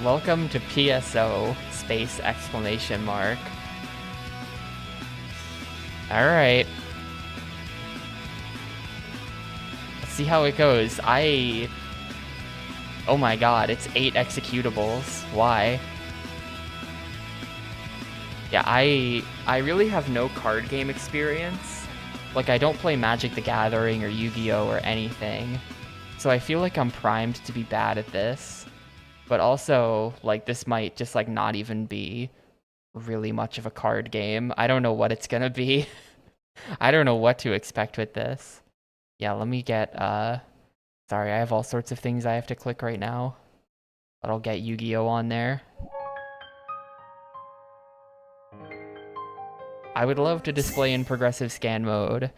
Welcome to PSO space exclamation mark. Alright. Let's see how it goes. Oh my god, it's 8 executables. Why? Yeah, I really have no card game experience. Like, I don't play Magic the Gathering or Yu-Gi-Oh! Or anything. So I feel like I'm primed to be bad at this. But also, like, this might just, like, not even be really much of a card game. I don't know what it's gonna be. I don't know what to expect with this. Yeah, let me get, sorry, I have all sorts of things I have to click right now. But I'll get Yu-Gi-Oh! On there. I would love to display in progressive scan mode.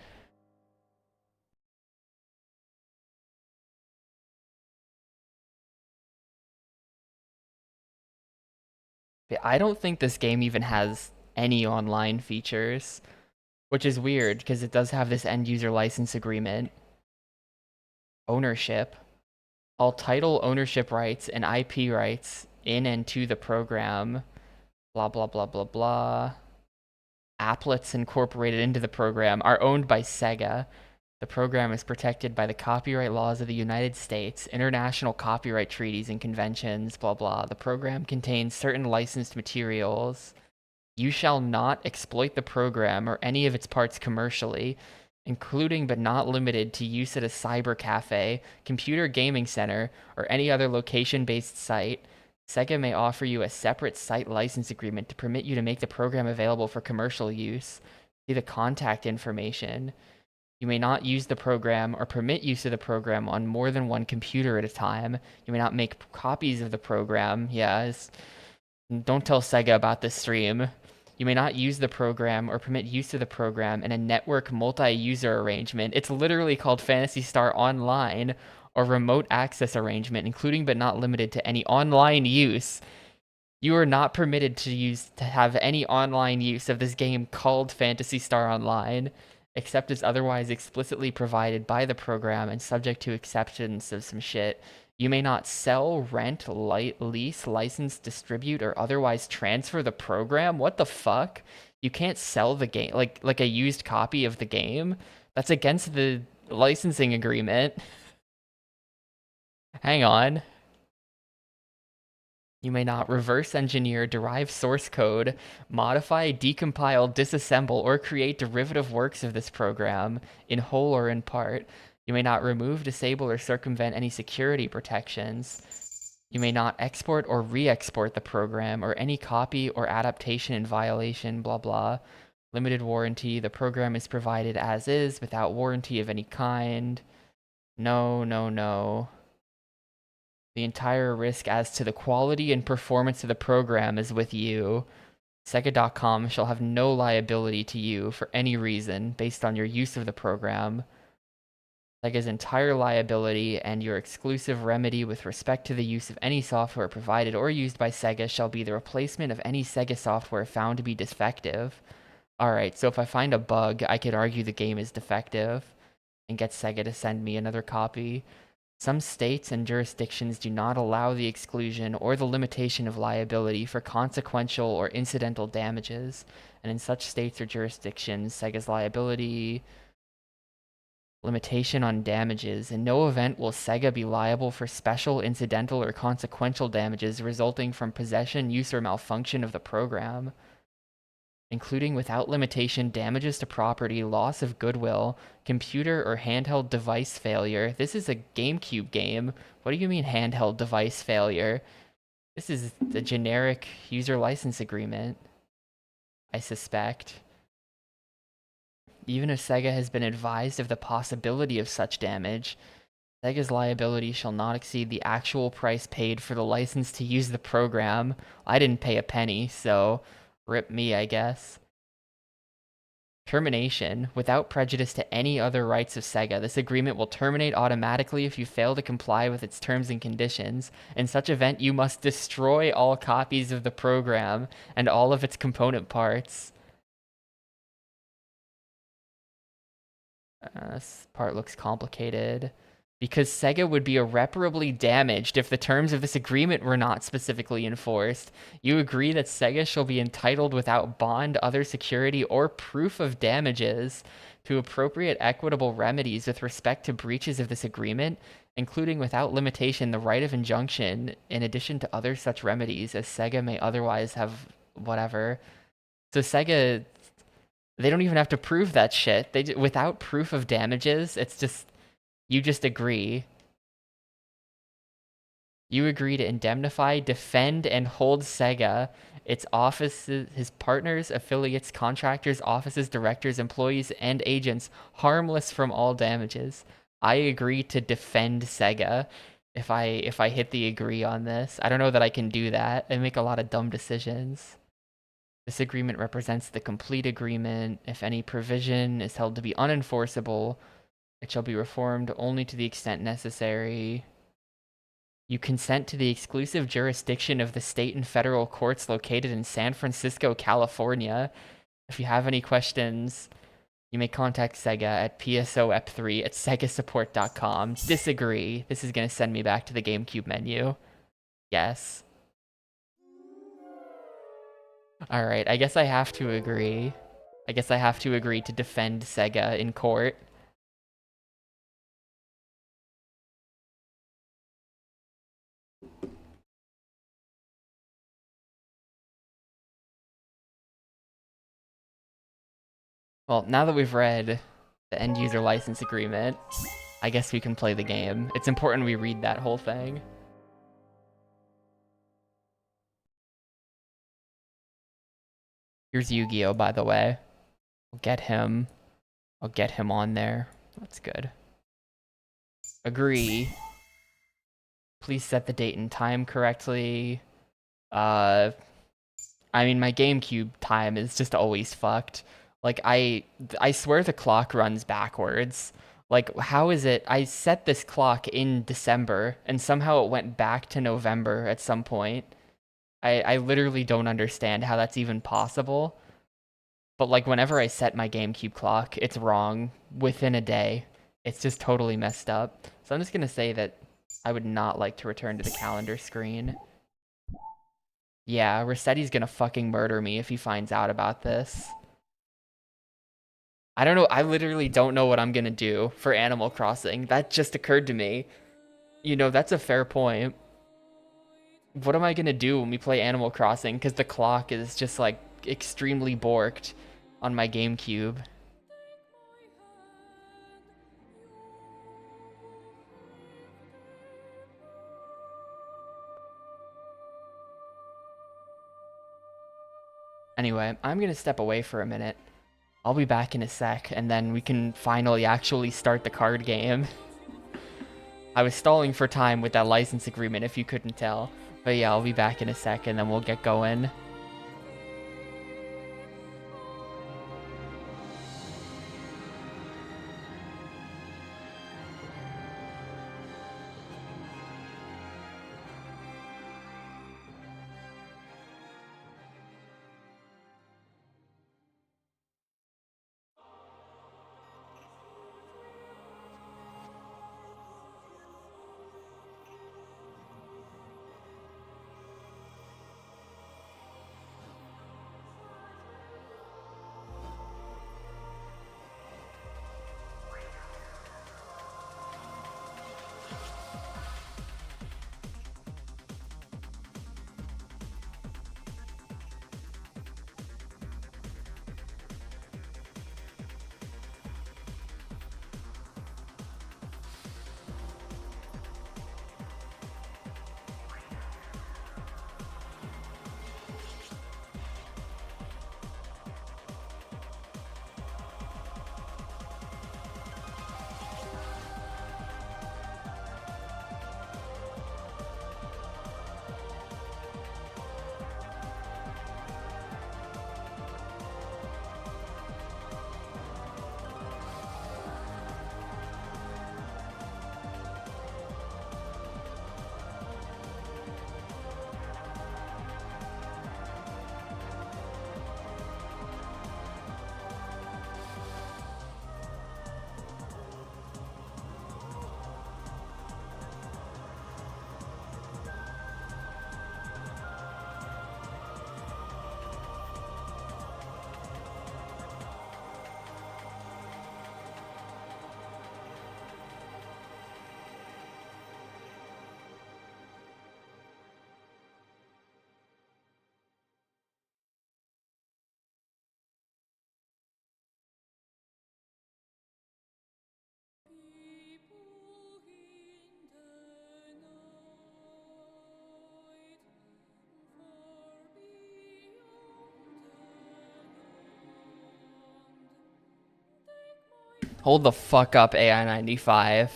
I don't think this game even has any online features, which is weird because it does have this end user license agreement. Ownership. All title ownership rights and IP rights in and to the program. Blah, blah, blah, blah, blah. Applets incorporated into the program are owned by Sega. The program is protected by the copyright laws of the United States, international copyright treaties and conventions, blah blah. The program contains certain licensed materials. You shall not exploit the program or any of its parts commercially, including but not limited to use at a cyber cafe, computer gaming center, or any other location-based site. Sega may offer you a separate site license agreement to permit you to make the program available for commercial use. See the contact information. You may not use the program or permit use of the program on more than one computer at a time. You may not make copies of the program. Don't tell Sega about this stream. You may not use the program or permit use of the program in a network multi-user arrangement. It's literally called Phantasy Star Online or remote access arrangement, including but not limited to any online use. You are not permitted to have any online use of this game called Phantasy Star Online, except as otherwise explicitly provided by the program and subject to acceptance of some shit. You may not sell, rent, lease, license, distribute, or otherwise transfer the program. What the fuck? You can't sell the game like a used copy of the game. That's against the licensing agreement. Hang on. You may not reverse engineer, derive source code, modify, decompile, disassemble, or create derivative works of this program, in whole or in part. You may not remove, disable, or circumvent any security protections. You may not export or re-export the program or any copy or adaptation in violation, blah blah. Limited warranty. The program is provided as is, without warranty of any kind. No, no, no. The entire risk as to the quality and performance of the program is with you. Sega.com shall have no liability to you for any reason based on your use of the program. Sega's entire liability and your exclusive remedy with respect to the use of any software provided or used by Sega shall be the replacement of any Sega software found to be defective. Alright, so if I find a bug, I could argue the game is defective and get Sega to send me another copy. Some states and jurisdictions do not allow the exclusion or the limitation of liability for consequential or incidental damages, and in such states or jurisdictions, Sega's liability limitation on damages. In no event will Sega be liable for special, incidental, or consequential damages resulting from possession, use, or malfunction of the program, including without limitation damages to property, loss of goodwill, computer or handheld device failure. This is a Gamecube game. What do you mean handheld device failure? This is the generic user license agreement, I suspect. Even if Sega has been advised of the possibility of such damage, Sega's liability shall not exceed the actual price paid for the license to use the program. I didn't pay a penny, so rip me, I guess. Termination. Without prejudice to any other rights of Sega, this agreement will terminate automatically if you fail to comply with its terms and conditions. In such event, you must destroy all copies of the program and all of its component parts. This part looks complicated. because Sega would be irreparably damaged if the terms of this agreement were not specifically enforced. You agree that Sega shall be entitled without bond, other security, or proof of damages to appropriate equitable remedies with respect to breaches of this agreement, including without limitation the right of injunction, in addition to other such remedies as Sega may otherwise have whatever. So Sega, they don't even have to prove that shit. Without proof of damages, it's just you just agree. You agree to indemnify, defend, and hold Sega, its offices, his partners, affiliates, contractors, offices, directors, employees, and agents harmless from all damages. I agree to defend Sega. If I hit the agree on this, I don't know that I can do that. I make a lot of dumb decisions. This agreement represents the complete agreement. If any provision is held to be unenforceable, it shall be reformed only to the extent necessary. You consent to the exclusive jurisdiction of the state and federal courts located in San Francisco, California. If you have any questions, you may contact Sega at psoep3@segasupport.com. Disagree. This is going to send me back to the GameCube menu. Yes. Alright, I guess I have to agree. I guess I have to agree to defend Sega in court. Well, now that we've read the end user license agreement, I guess we can play the game. It's important we read that whole thing. Here's Yu-Gi-Oh, by the way. I'll get him. I'll get him on there. That's good. Agree. Please set the date and time correctly. I mean, my GameCube time is just always fucked. Like, I swear the clock runs backwards. Like, how is it? I set this clock in December, and somehow it went back to November at some point. I literally don't understand how that's even possible. But, like, whenever I set my GameCube clock, it's wrong within a day. It's just totally messed up. So I'm just going to say that I would not like to return to the calendar screen. Yeah, Rossetti's gonna fucking murder me if he finds out about this. I don't know. I literally don't know what I'm gonna do for Animal Crossing. That just occurred to me. You know, that's a fair point. What am I gonna do when we play Animal Crossing? Because the clock is just like extremely borked on my GameCube. Anyway, I'm gonna step away for a minute. I'll be back in a sec, and then we can finally actually start the card game. I was stalling for time with that license agreement, if you couldn't tell. But yeah, I'll be back in a sec, and then we'll get going. Hold the fuck up, AI-95.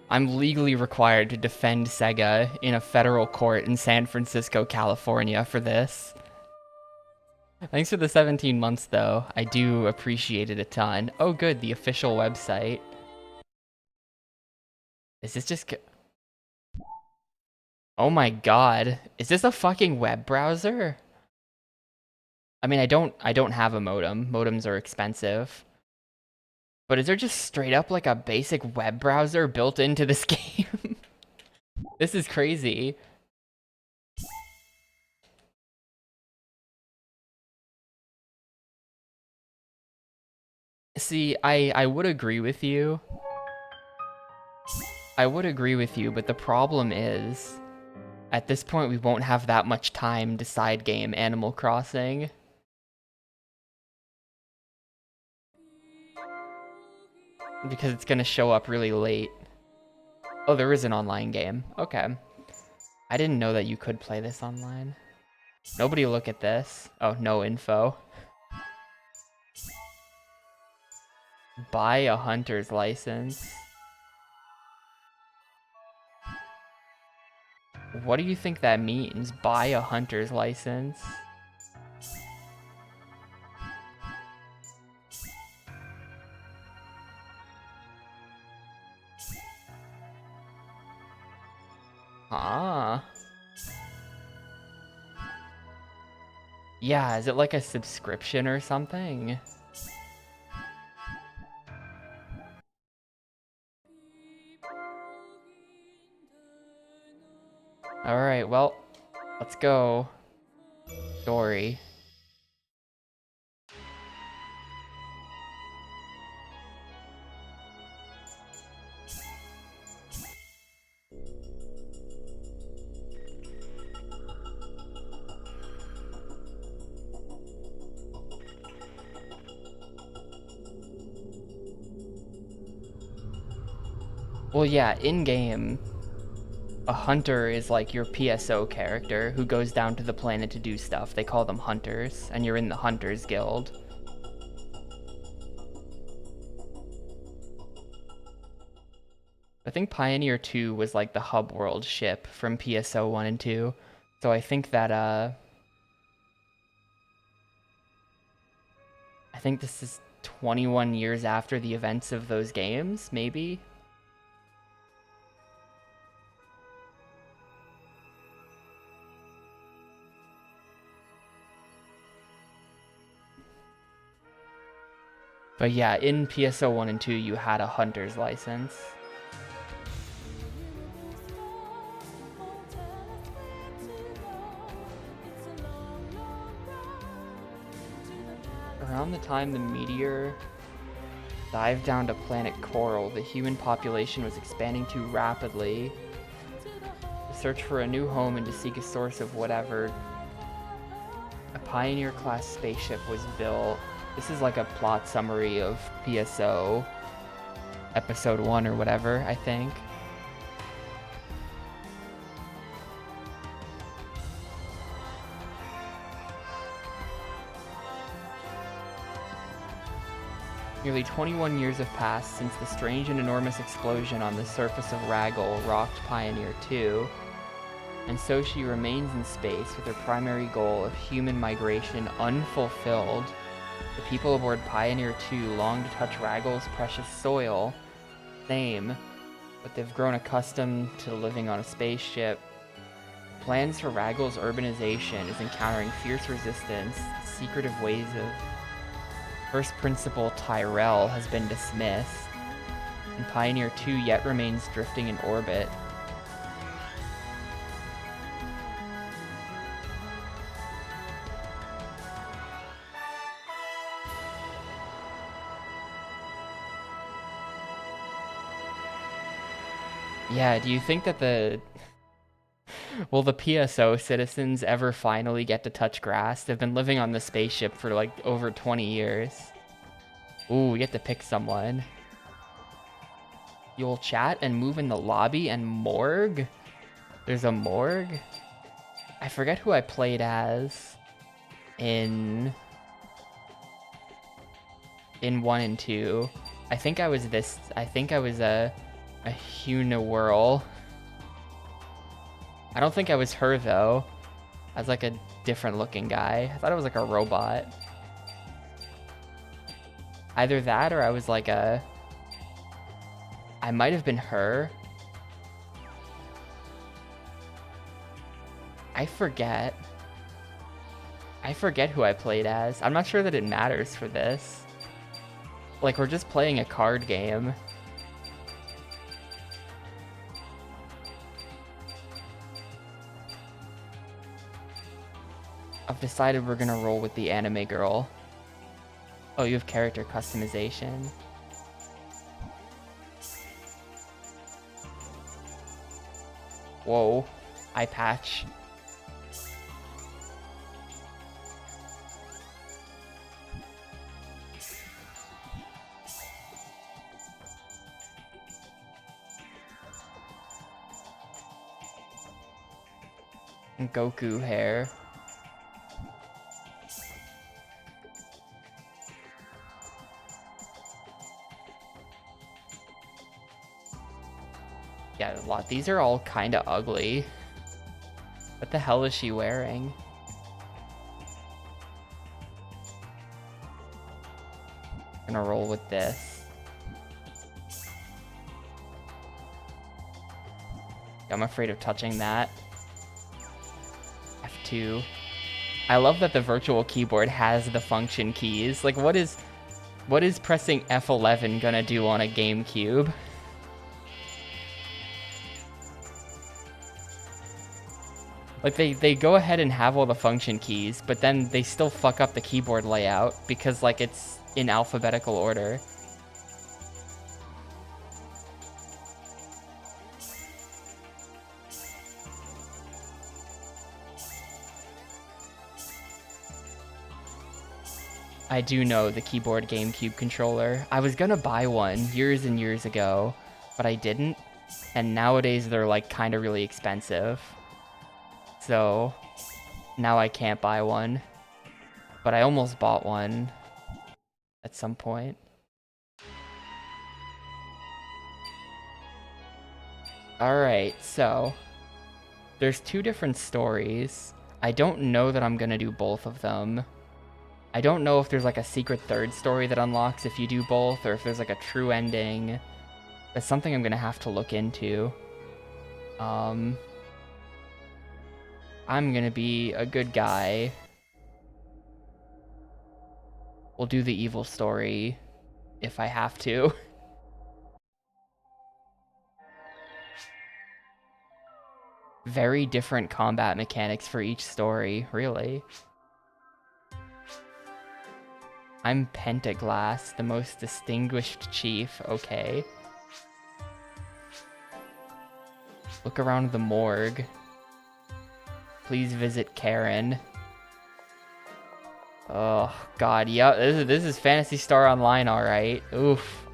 I'm legally required to defend Sega in a federal court in San Francisco, California for this. Thanks for the 17 months, though. I do appreciate it a ton. Oh, good, the official website. Is this just... Oh my god. Is this a fucking web browser? I mean, I don't have a modem. Modems are expensive. But is there just straight up like a basic web browser built into this game? This is crazy. See, I would agree with you. I would agree with you, but the problem is, at this point we won't have that much time to side game Animal Crossing. Because it's gonna show up really late. Oh, there is an online game. Okay. I didn't know that you could play this online. Nobody look at this. Oh, no info. Buy a hunter's license. What do you think that means? Buy a hunter's license? Ah. Yeah, is it like a subscription or something? Alright, well, let's go. Story. Well, yeah, in-game, a hunter is like your PSO character who goes down to the planet to do stuff. They call them hunters, and you're in the Hunters Guild. I think Pioneer 2 was like the hub world ship from PSO 1 and 2. So I think that, I think this is 21 years after the events of those games, maybe? But yeah, in PSO 1 and 2, you had a hunter's license. Around the time the meteor dived down to planet Coral, the human population was expanding too rapidly. To search for a new home and to seek a source of whatever, a Pioneer-class spaceship was built. This is like a plot summary of PSO episode 1 or whatever, I think. Nearly 21 years have passed since the strange and enormous explosion on the surface of Raggle rocked Pioneer 2, and so she remains in space with her primary goal of human migration unfulfilled. The people aboard Pioneer 2 long to touch Raggle's precious soil. Same, but they've grown accustomed to living on a spaceship. Plans for Raggle's urbanization is encountering fierce resistance. The secretive ways of First Principal Tyrell has been dismissed, and Pioneer 2 yet remains drifting in orbit. Yeah, do you think that will the PSO citizens ever finally get to touch grass? They've been living on the spaceship for like over 20 years. Ooh, we get to pick someone. You'll chat and move in the lobby and morgue? There's a morgue? I forget who I played as in 1 and 2. I think I was a Hunawhirl. I don't think I was her though. I was like a different looking guy. I thought it was like a robot. Either that or I was like I might have been her. I forget who I played as. I'm not sure that it matters for this. Like, we're just playing a card game. I've decided we're gonna roll with the anime girl. Oh, you have character customization. Whoa. Eye patch. Goku hair. Yeah, a lot. These are all kind of ugly. What the hell is she wearing? I'm gonna roll with this. I'm afraid of touching that. F2. I love that the virtual keyboard has the function keys. Like, what is pressing F11 gonna do on a GameCube? Like, they go ahead and have all the function keys, but then they still fuck up the keyboard layout because, like, it's in alphabetical order. I do know the keyboard GameCube controller. I was gonna buy one years and years ago, but I didn't. And nowadays they're like kind of really expensive. So now I can't buy one. But I almost bought one at some point. Alright, so there's 2 different stories. I don't know that I'm gonna do both of them. I don't know if there's like a secret third story that unlocks if you do both, or if there's like a true ending. That's something I'm gonna have to look into. I'm gonna be a good guy. We'll do the evil story if I have to. Very different combat mechanics for each story, really. I'm Pentaglass, the most distinguished chief. Okay. Look around the morgue. Please visit Karen. Oh, God. Yeah, this is Phantasy Star Online, alright. Oof.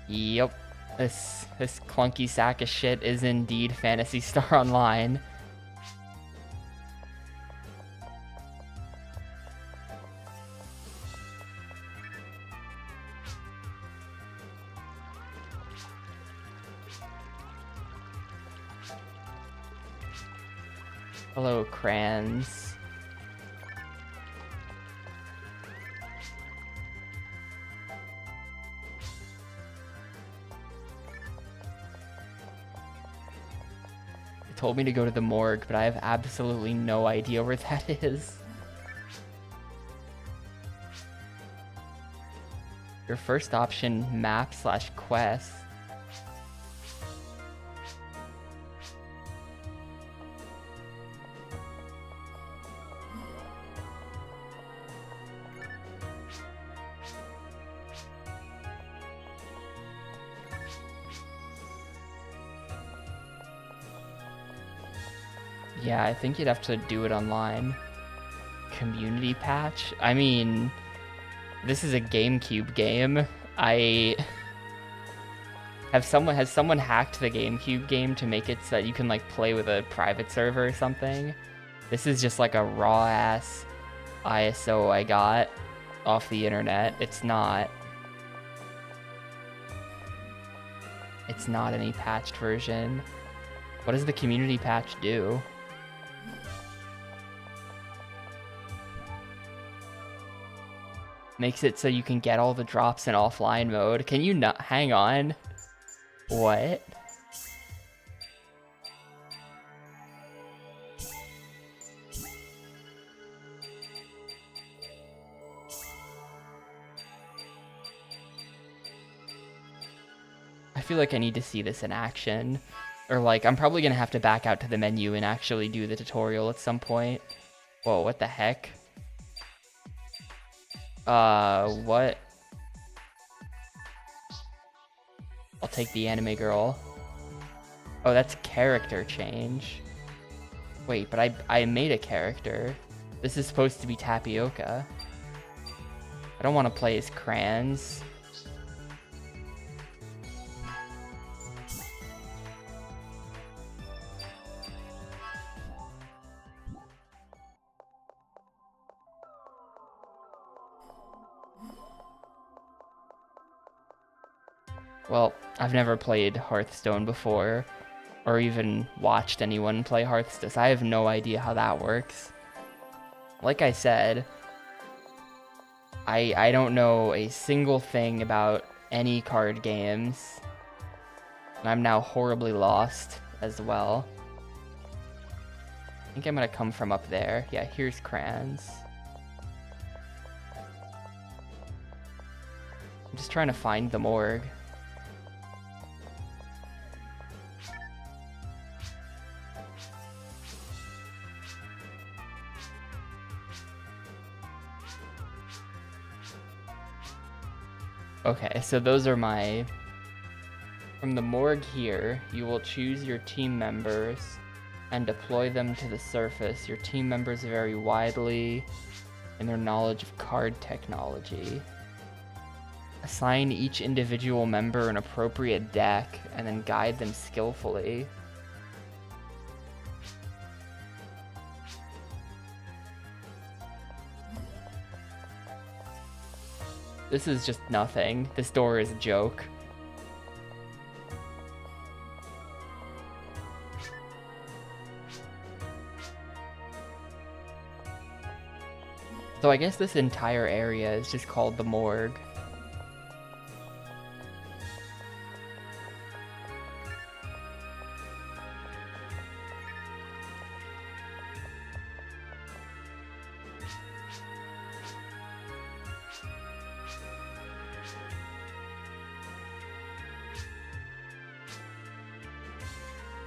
Yep. This clunky sack of shit is indeed Phantasy Star Online. Hello, Crayons. It told me to go to the morgue, but I have absolutely no idea where that is. Your first option, map/quest. Yeah, I think you'd have to do it online. Community patch? I mean, This is a GameCube game. Has someone hacked the GameCube game to make it so that you can like play with a private server or something? This is just like a raw ass ISO I got off the internet. It's not any patched version. What does the community patch do? Makes it so you can get all the drops in offline mode. Can you not? Hang on. What? I feel like I need to see this in action. Or like, I'm probably gonna have to back out to the menu and actually do the tutorial at some point. Whoa, what the heck? What? I'll take the anime girl. Oh, that's character change. Wait, but I made a character. This is supposed to be Tapioca. I don't want to play as Crayons. Well, I've never played Hearthstone before, or even watched anyone play Hearthstone, so I have no idea how that works. Like I said, I don't know a single thing about any card games. And I'm now horribly lost as well. I think I'm gonna come from up there. Yeah, here's Crayons. I'm just trying to find the morgue. Okay, so those are my... From the morgue here, you will choose your team members and deploy them to the surface. Your team members vary widely in their knowledge of card technology. Assign each individual member an appropriate deck and then guide them skillfully. This is just nothing. This door is a joke. So I guess this entire area is just called the morgue.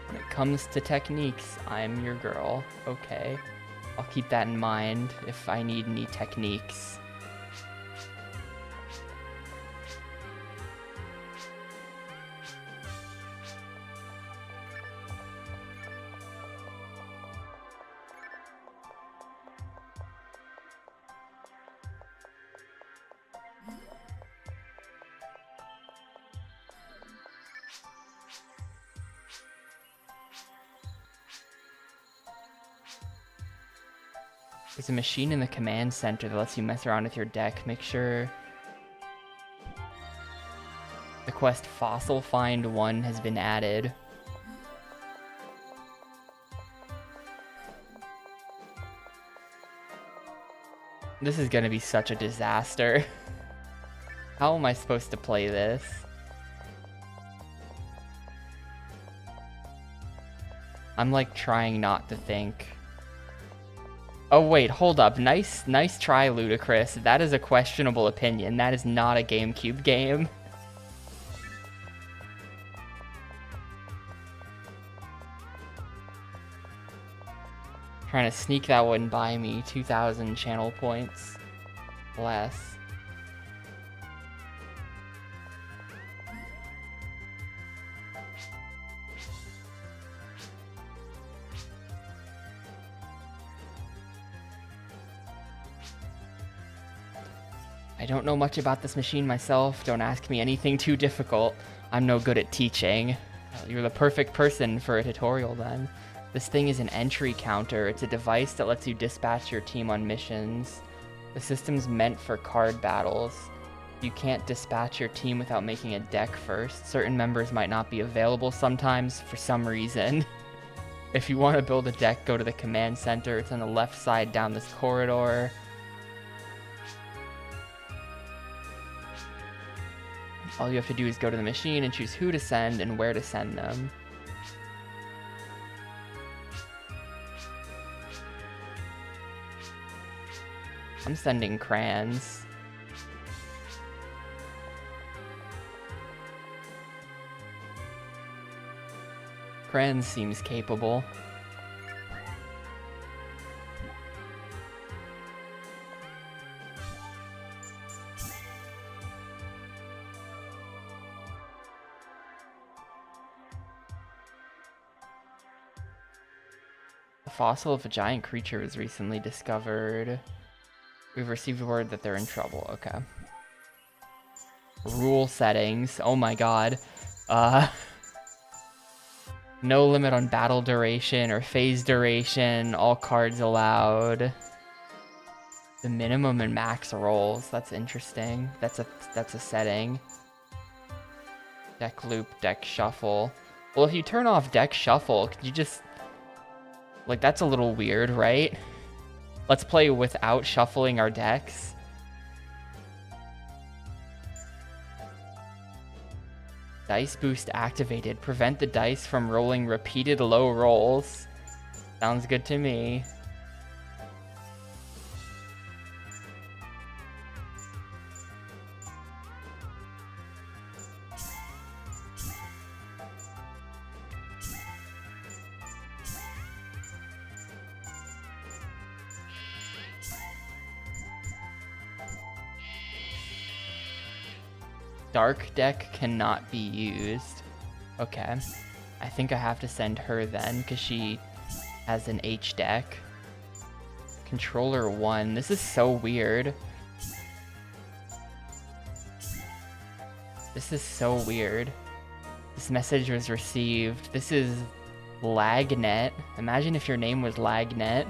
When it comes to techniques, I'm your girl. Okay. I'll keep that in mind if I need any techniques. There's a machine in the command center that lets you mess around with your deck. Make sure the quest Fossil Find 1 has been added. This is gonna be such a disaster. How am I supposed to play this? I'm like trying not to think. Oh wait, hold up. Nice try, Ludicrous. That is a questionable opinion. That is not a GameCube game. Trying to sneak that one by me. 2,000 channel points less. I don't know much about this machine myself. Don't ask me anything too difficult. I'm no good at teaching. You're the perfect person for a tutorial then. This thing is an entry counter. It's a device that lets you dispatch your team on missions. The system's meant for card battles. You can't dispatch your team without making a deck first. Certain members might not be available sometimes for some reason. If you want to build a deck, go to the command center. It's on the left side down this corridor. All you have to do is go to the machine and choose who to send and where to send them. I'm sending crayons. Kren seems capable. The fossil of a giant creature was recently discovered. We've received word that they're in trouble. Okay. Rule settings. Oh my god. No limit on battle duration or phase duration. All cards allowed. The minimum and max rolls. That's interesting. That's a setting. Deck loop, deck shuffle. Well, if you turn off deck shuffle, could you just... Like, that's a little weird, right? Let's play without shuffling our decks. Dice boost activated. Prevent the dice from rolling repeated low rolls. Sounds good to me. Dark deck cannot be used. Okay. I think I have to send her then, because she has an H deck. Controller 1. This is so weird. This is so weird. This message was received. This is Lagnet. Imagine if your name was Lagnet.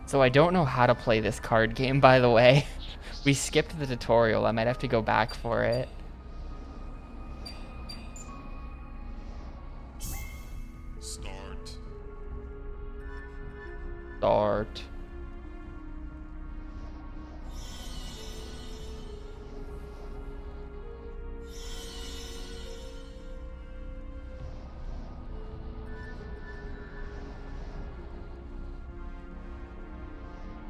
So I don't know how to play this card game, by the way. We skipped the tutorial. I might have to go back for it. Start. Start.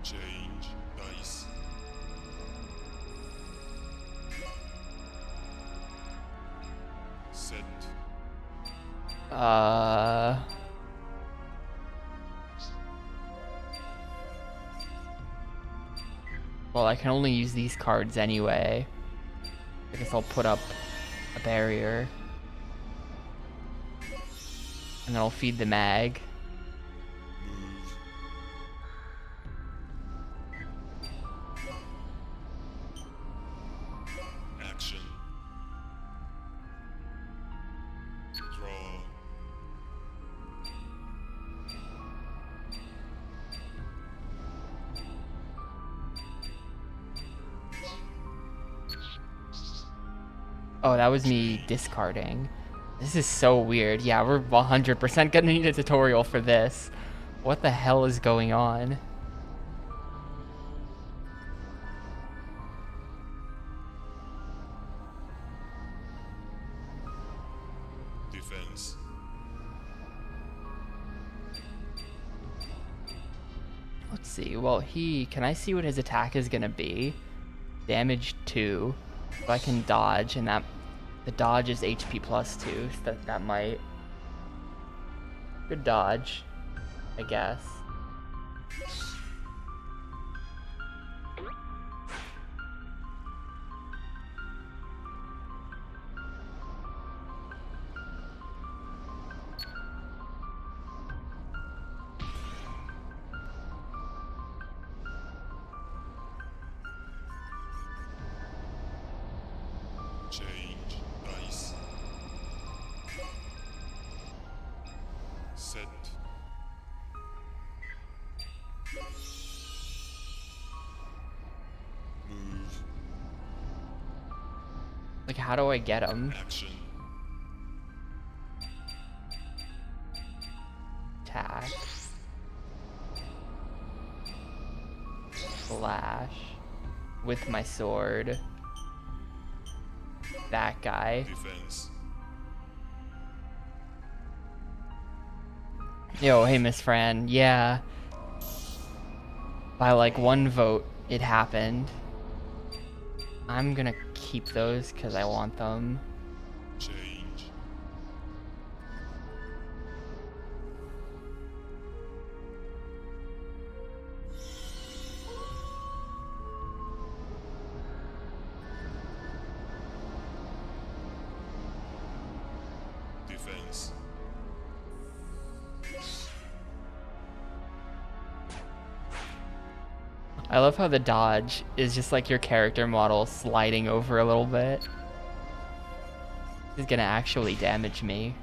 Change dice. Send. Well, I can only use these cards anyway. I guess I'll put up a barrier. And then I'll feed the mag. Move. Action. Draw. Oh, that was me discarding. This is so weird. Yeah, we're 100% gonna need a tutorial for this. What the hell is going on? Defense. Let's see. Well, can I see what his attack is gonna be? Damage 2. So I can dodge, and the dodge is HP plus 2, so that might... Good dodge, I guess. Change dice. Set. Move. Like, how do I get him? Action. Attack. Slash. With my sword. That guy. Defense. Yo, hey Miss Fran. Yeah. By like 1 vote, it happened. I'm gonna keep those because I want them. Change. Defense. I love how the dodge is just like your character model sliding over a little bit. This is gonna actually damage me.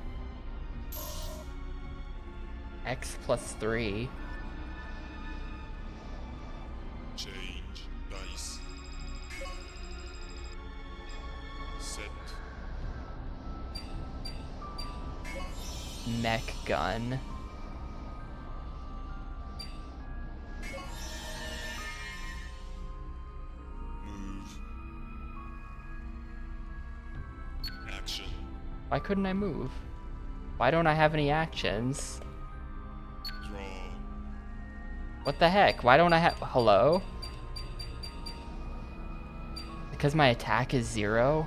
X plus 3. Change dice. Set. Mech gun. Move. Action. Why couldn't I move? Why don't I have any actions? Draw. What the heck? Why don't I have... Hello? Because my attack is 0?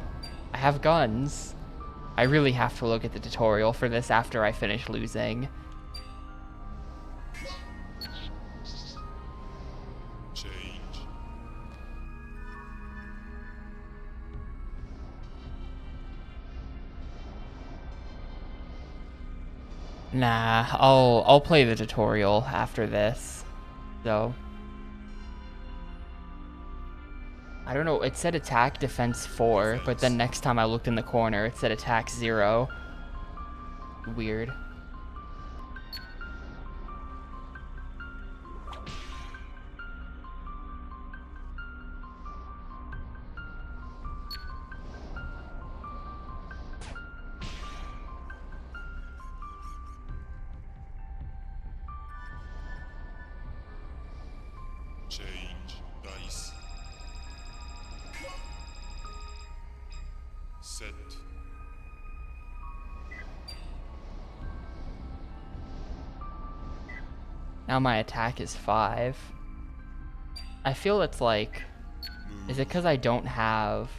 I have guns. I really have to look at the tutorial for this after I finish losing. Change. Nah, I'll play the tutorial after this. So I don't know, it said attack defense 4, but then next time I looked in the corner it said attack 0. Weird. Change dice. Set. Now my attack is 5. I feel it's like... Is it because I don't have...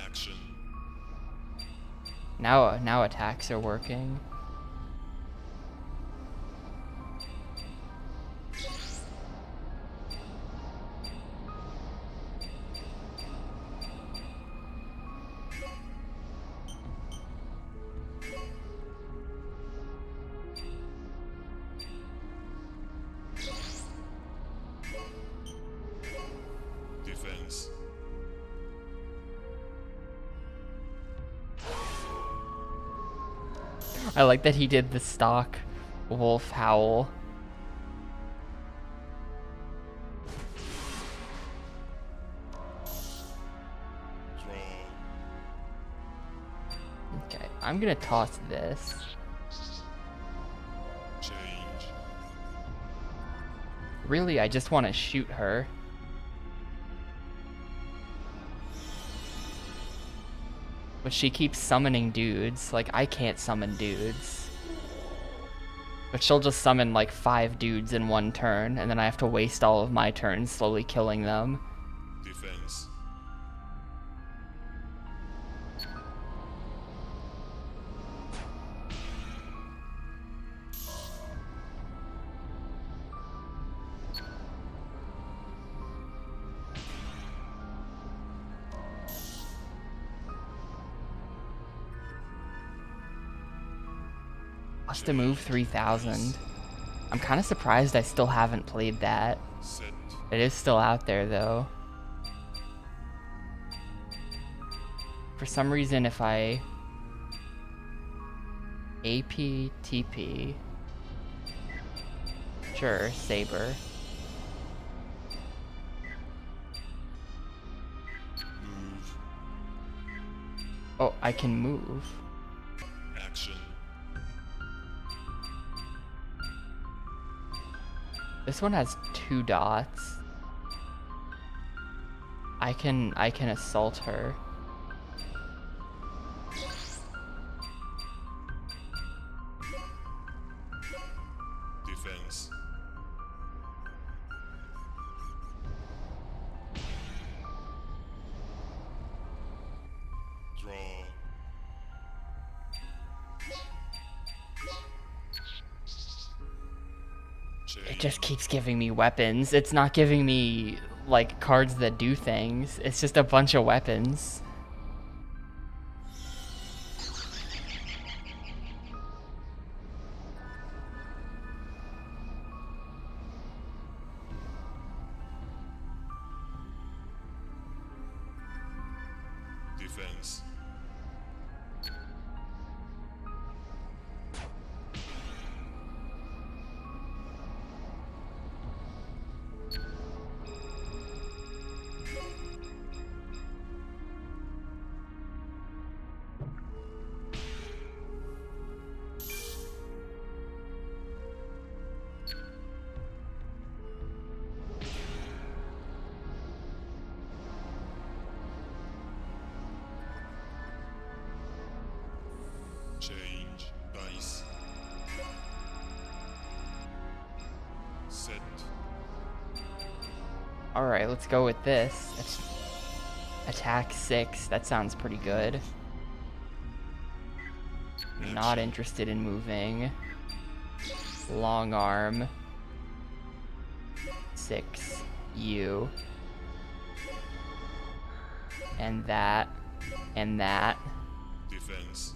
Action. Now attacks are working. Defense. I like that he did the stock wolf howl. Draw. Okay, I'm gonna toss this. Change. Really, I just want to shoot her. But she keeps summoning dudes. Like, I can't summon dudes. But she'll just summon like 5 dudes in one turn, and then I have to waste all of my turns slowly killing them. Defense. Must have moved 3,000. I'm kind of surprised I still haven't played that. Set. It is still out there though. For some reason, if I AP, TP, sure, Saber. Move. Oh, I can move. Action. This one has 2 dots. I can assault her. Defense. Draw. It just keeps giving me weapons. It's not giving me, like, cards that do things. It's just a bunch of weapons. Defense. Change dice. Set. Alright, let's go with this. Attack 6. That sounds pretty good. Not interested in moving. Long arm. 6. You. And that. And that. Defense.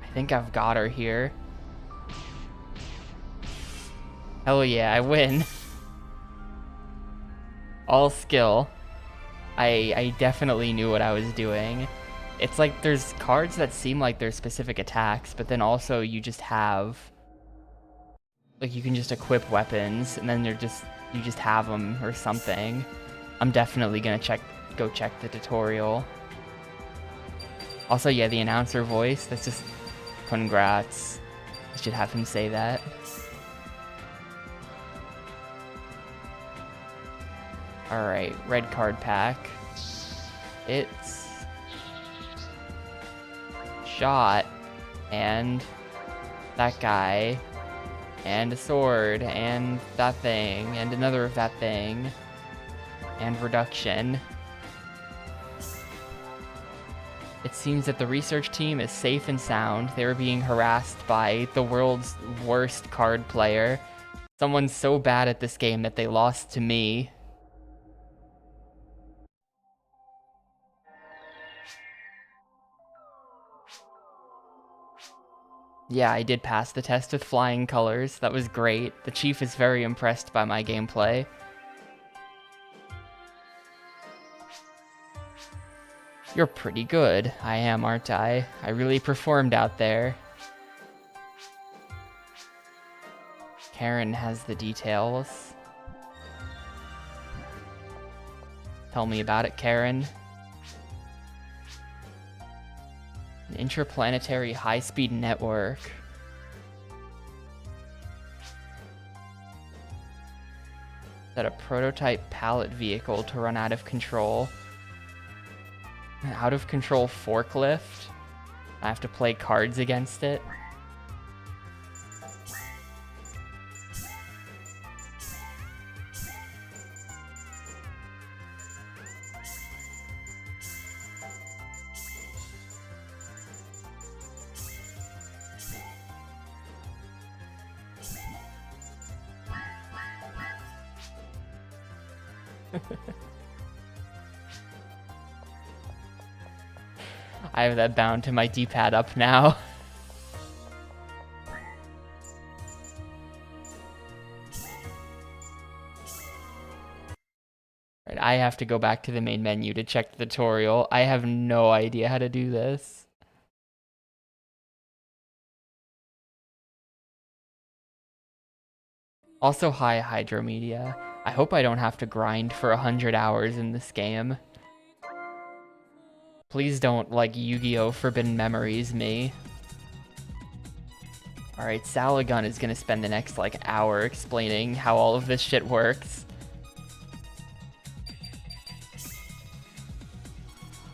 I think I've got her here. Hell yeah, I win. All skill. I definitely knew what I was doing. It's like there's cards that seem like they're specific attacks, but then also you just have... Like, you can just equip weapons, and then you just have them or something. I'm definitely gonna go check the tutorial. Also, yeah, the announcer voice, that's just... Congrats. I should have him say that. Alright, red card pack. It's... Shot. And... That guy. And a sword. And that thing. And another of that thing. And reduction. It seems that the research team is safe and sound. They were being harassed by the world's worst card player. Someone so bad at this game that they lost to me. Yeah, I did pass the test with flying colors. That was great. The chief is very impressed by my gameplay. You're pretty good. I am, aren't I? I really performed out there. Karen has the details. Tell me about it, Karen. An interplanetary high-speed network. Set a prototype pallet vehicle to run out of control. An out of control forklift. I have to play cards against it. I have that bound to my D-pad up now. Right, I have to go back to the main menu to check the tutorial. I have no idea how to do this. Also, hi, Hydromedia. I hope I don't have to grind for 100 hours in this game. Please don't, like, Yu-Gi-Oh! Forbidden Memories me. Alright, Salagun is gonna spend the next, like, hour explaining how all of this shit works.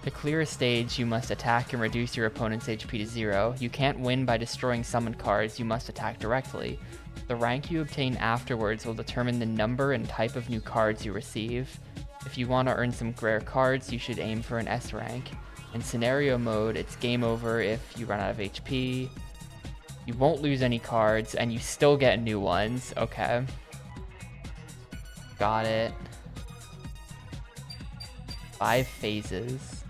To clear a stage, you must attack and reduce your opponent's HP to 0. You can't win by destroying summoned cards, you must attack directly. The rank you obtain afterwards will determine the number and type of new cards you receive. If you want to earn some rare cards, you should aim for an S rank. In scenario mode, it's game over if you run out of HP. You won't lose any cards, and you still get new ones. Okay. Got it. 5 phases.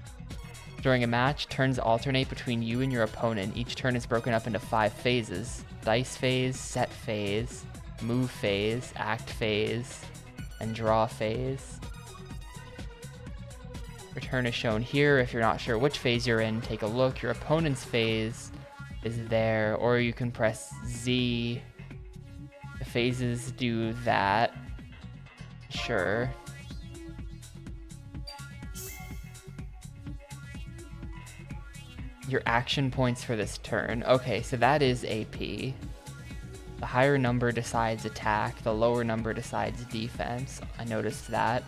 During a match, turns alternate between you and your opponent. Each turn is broken up into 5 phases. Dice phase, set phase, move phase, act phase, and draw phase. Return is shown here. If you're not sure which phase you're in, take a look. Your opponent's phase is there, or you can press Z. The phases do that. Sure. Your action points for this turn. Okay, so that is AP. The higher number decides attack, the lower number decides defense. I noticed that.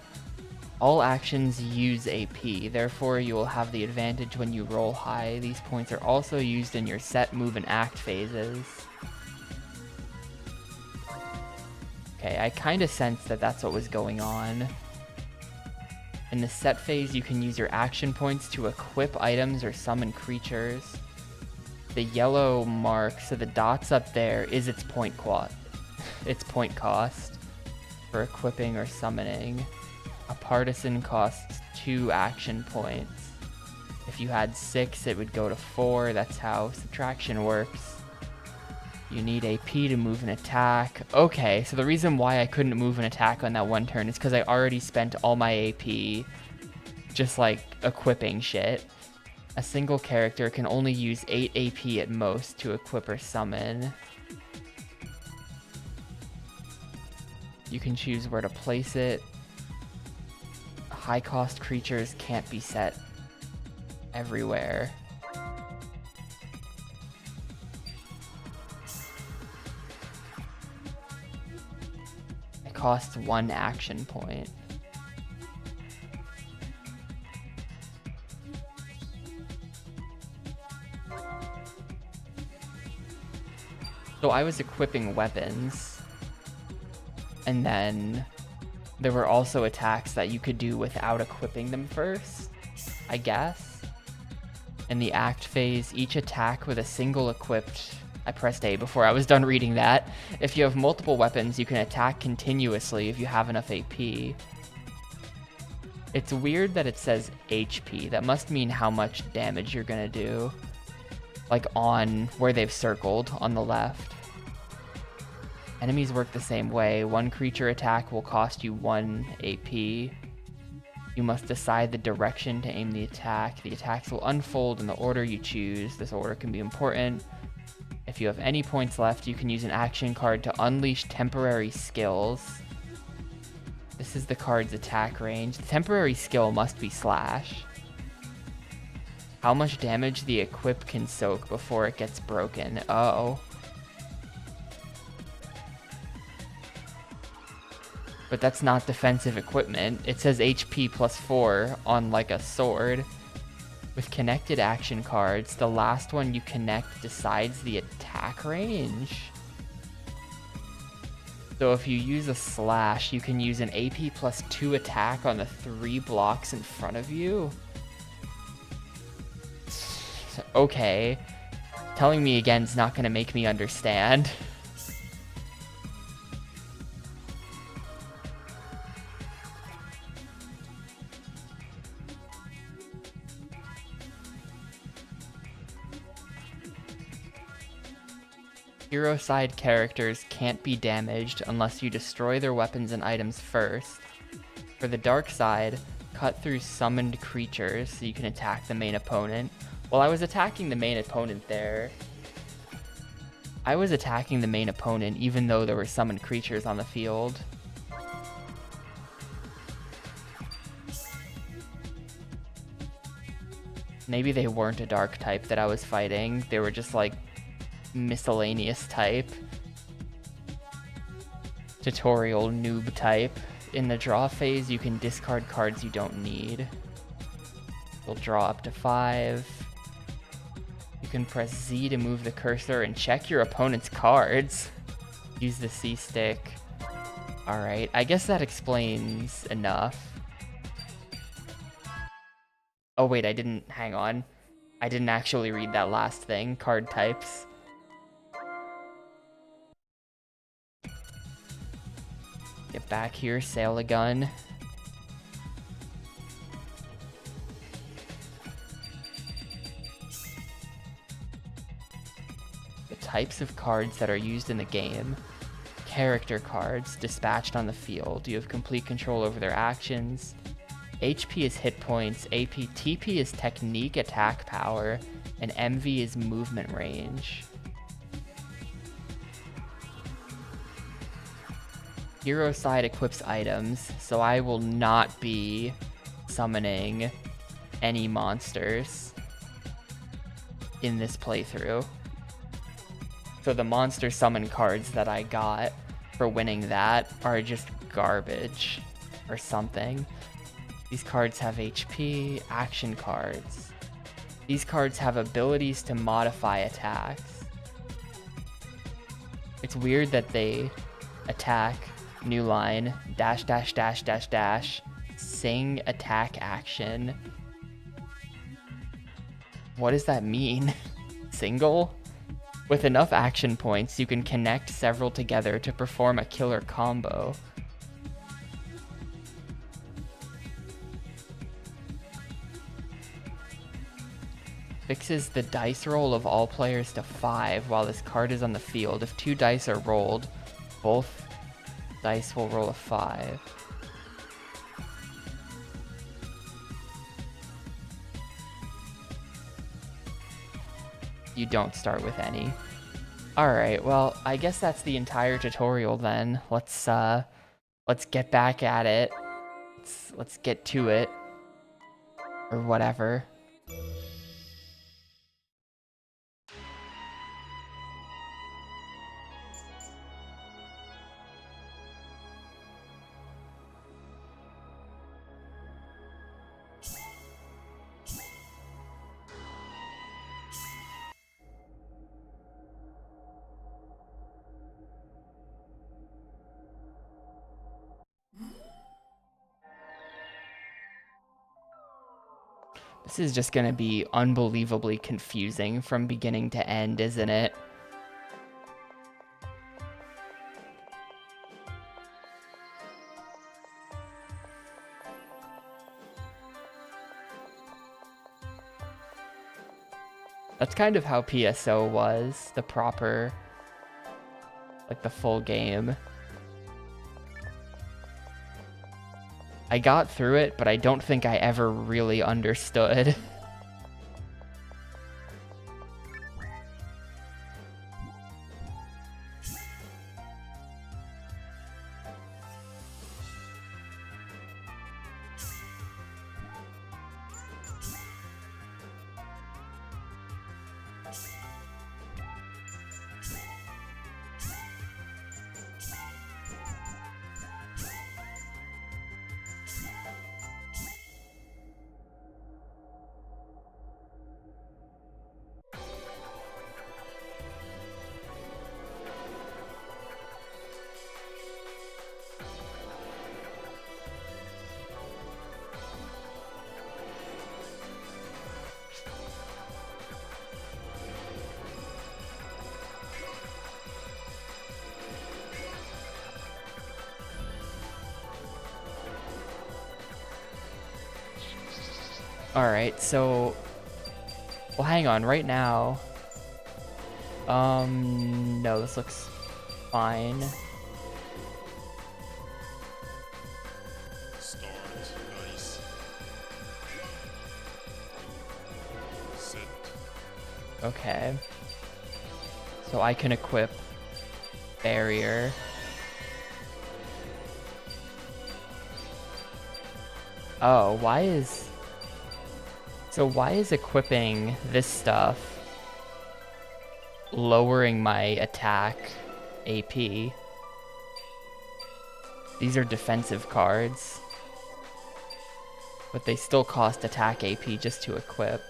All actions use AP, therefore you will have the advantage when you roll high. These points are also used in your set, move, and act phases. Okay, I kind of sensed that that's what was going on. In the set phase, you can use your action points to equip items or summon creatures. The yellow mark, so the dots up there, is its point cost for equipping or summoning. A partisan costs 2 action points. If you had 6, it would go to 4. That's how subtraction works. You need AP to move an attack. Okay, so the reason why I couldn't move an attack on that one turn is because I already spent all my AP just like equipping shit. A single character can only use 8 AP at most to equip or summon. You can choose where to place it. High cost creatures can't be set everywhere. It costs 1 action point. So I was equipping weapons, and then there were also attacks that you could do without equipping them first, I guess. In the act phase, each attack with a single equipped... I pressed A before I was done reading that. If you have multiple weapons, you can attack continuously if you have enough AP. It's weird that it says HP. That must mean how much damage you're gonna do. Like on where they've circled on the left. Enemies work the same way. 1 creature attack will cost you 1 AP. You must decide the direction to aim the attack. The attacks will unfold in the order you choose. This order can be important. If you have any points left, you can use an action card to unleash temporary skills. This is the card's attack range. The temporary skill must be Slash. How much damage the equip can soak before it gets broken. Uh-oh. but that's not defensive equipment. It says HP plus 4 on like a sword. With connected action cards, the last one you connect decides the attack range. So if you use a slash, you can use an AP plus 2 attack on the 3 blocks in front of you. Okay. Telling me again is not going to make me understand. Hero side characters can't be damaged unless you destroy their weapons and items first. For the dark side, cut through summoned creatures so you can attack the main opponent. Well, I was attacking the main opponent there. I was attacking the main opponent even though there were summoned creatures on the field. Maybe they weren't a dark type that I was fighting. They were just like miscellaneous type. Tutorial noob type. In the draw phase, you can discard cards you don't need. You'll draw up to 5. You can press Z to move the cursor and check your opponent's cards. Use the C stick. Alright, I guess that explains enough. Oh wait, hang on. I didn't actually read that last thing, card types. Get back here, sail a gun. The types of cards that are used in the game. Character cards, dispatched on the field. You have complete control over their actions. HP is hit points, TP is technique attack power, and MV is movement range. Hero side equips items, so I will not be summoning any monsters in this playthrough. So the monster summon cards that I got for winning that are just garbage or something. These cards have HP, action cards. These cards have abilities to modify attacks. It's weird that they attack, new line, dash, dash, dash, dash, dash, sing, attack, action. What does that mean? Single? With enough action points, you can connect several together to perform a killer combo. Fixes the dice roll of all players to 5 while this card is on the field. If 2 dice are rolled, both dice will roll a 5. You don't start with any. Alright, well, I guess that's the entire tutorial then. Let's get back at it. Let's get to it. Or whatever. This is just gonna be unbelievably confusing from beginning to end, isn't it? That's kind of how PSO was, the proper, like the full game. I got through it, but I don't think I ever really understood. Alright, so... Well, hang on, right now... No, this looks fine. Start dice. Set. Okay. So I can equip barrier. Oh, why is... So why is equipping this stuff lowering my attack AP? These are defensive cards, but they still cost attack AP just to equip.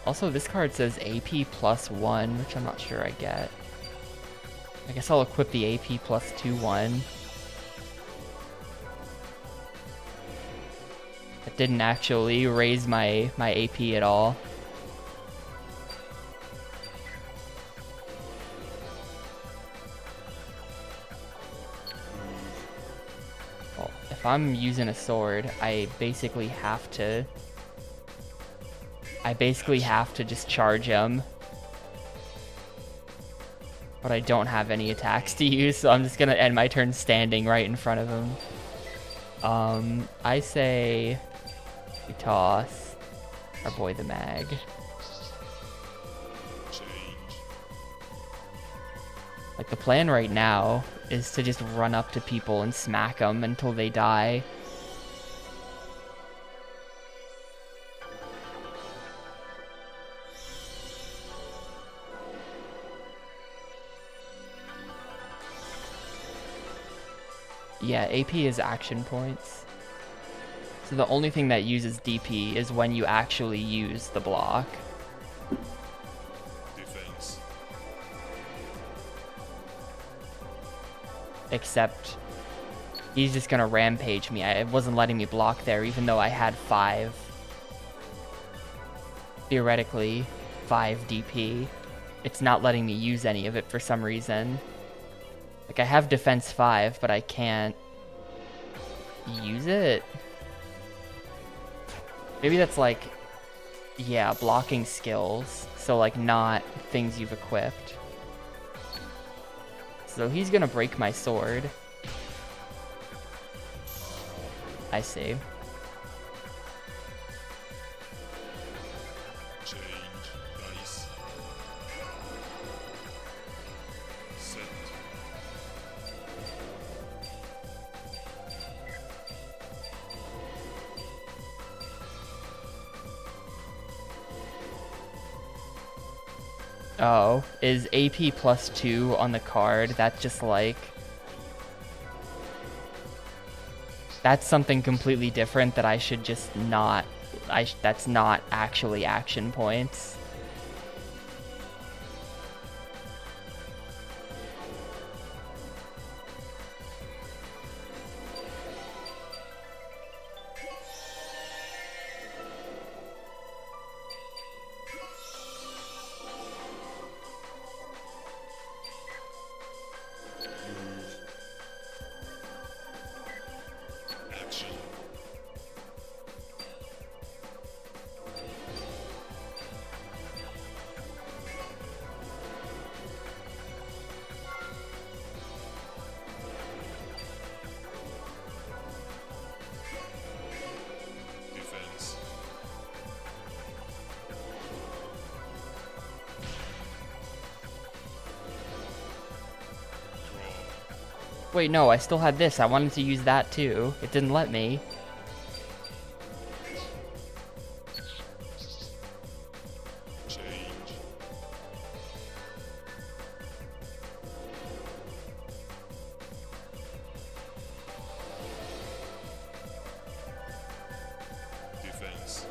Also, this card says AP +1, which I'm not sure I get. I guess I'll equip the AP +2/1. It didn't actually raise my AP at all. Well, if I'm using a sword, I basically have to just charge him. But I don't have any attacks to use, so I'm just gonna end my turn standing right in front of him. I say we toss our boy the mag. Change. Like, the plan right now is to just run up to people and smack them until they die. Yeah, AP is action points. So the only thing that uses DP is when you actually use the block. Defense. Except he's just gonna rampage me. It wasn't letting me block there even though I had 5. Theoretically, 5 DP. It's not letting me use any of it for some reason. Like, I have defense 5, but I can't use it. Maybe that's like, yeah, blocking skills. So, like, not things you've equipped. So he's gonna break my sword. I see. Change dice. Set. Oh, is AP +2 on the card? That just like... That's something completely different that I should just not... that's not actually action points. Action. Defense. Draw. Wait, no, I still had this. I wanted to use that too. It didn't let me. Change. Defense.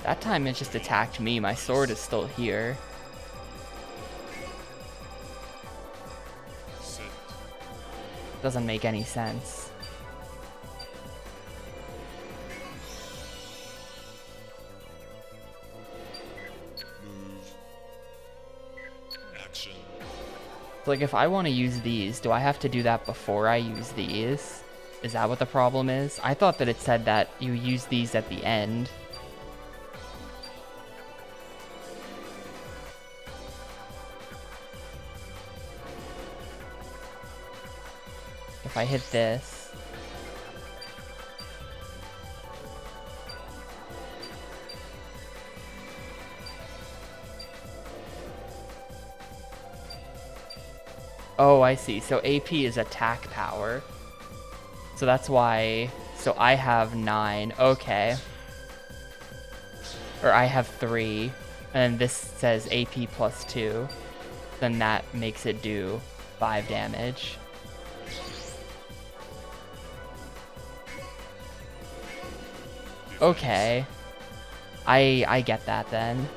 That time it just attacked me. My sword is still here. Sit. Doesn't make any sense. Move. Action. Like, if I want to use these, do I have to do that before I use these? Is that what the problem is? I thought that it said that you use these at the end. If I hit this... Oh, I see. So AP is attack power. So that's why... So I have 9. Okay. Or I have 3. And this says AP plus 2. Then that makes it do 5 damage. Okay. I get that then.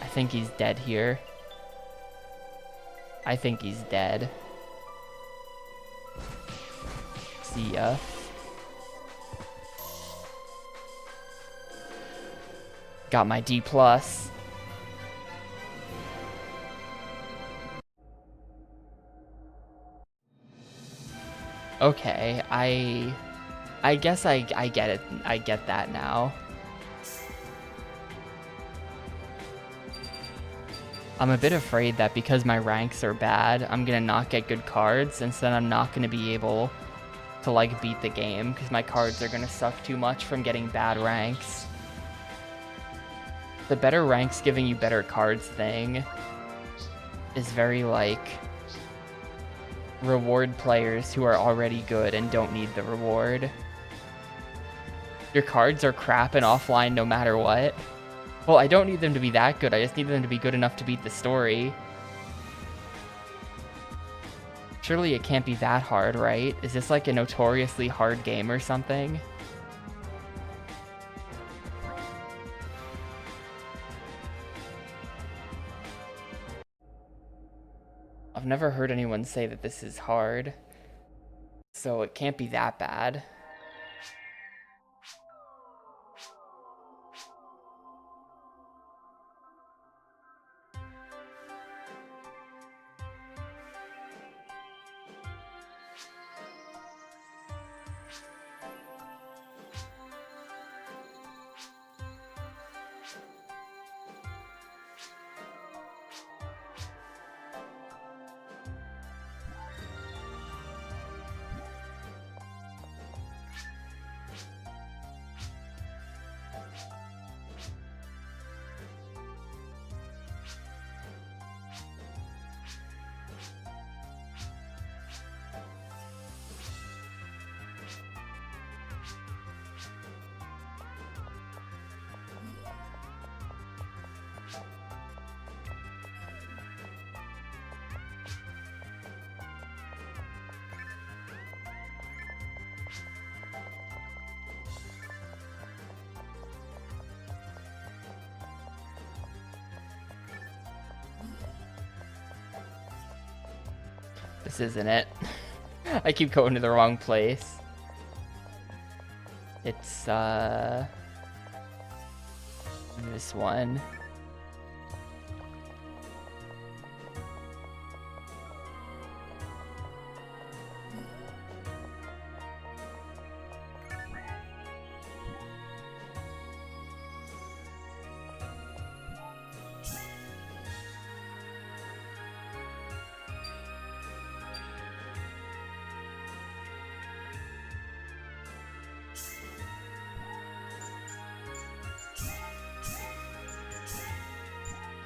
I think he's dead here. I think he's dead. See ya. Got my D+. Okay, I guess I get it. I get that now. I'm a bit afraid that because my ranks are bad, I'm gonna not get good cards, and so then I'm not gonna be able to like beat the game because my cards are gonna suck too much from getting bad ranks. The better ranks giving you better cards thing is very like reward players who are already good and don't need the reward. Your cards are crap and offline no matter what. Well, I don't need them to be that good. I just need them to be good enough to beat the story. Surely it can't be that hard, right? Is this like a notoriously hard game or something? I've never heard anyone say that this is hard. So it can't be that bad. This isn't it. I keep going to the wrong place. It's, this one.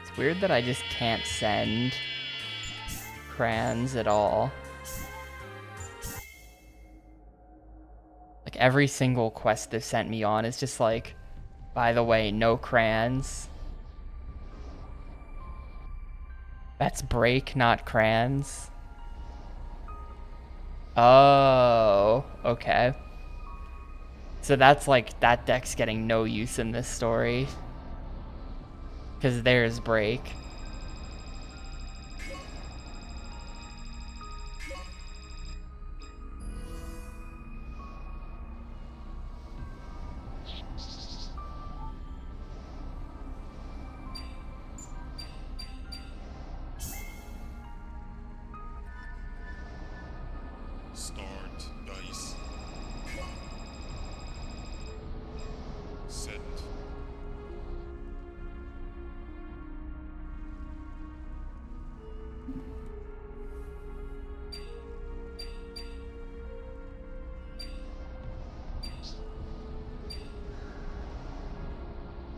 It's weird that I just can't send crayons at all. Like every single quest they've sent me on is just like, by the way, no crayons. That's break, not crayons. Oh, okay. So that's like, that deck's getting no use in this story. Because there's break. Start dice. Set.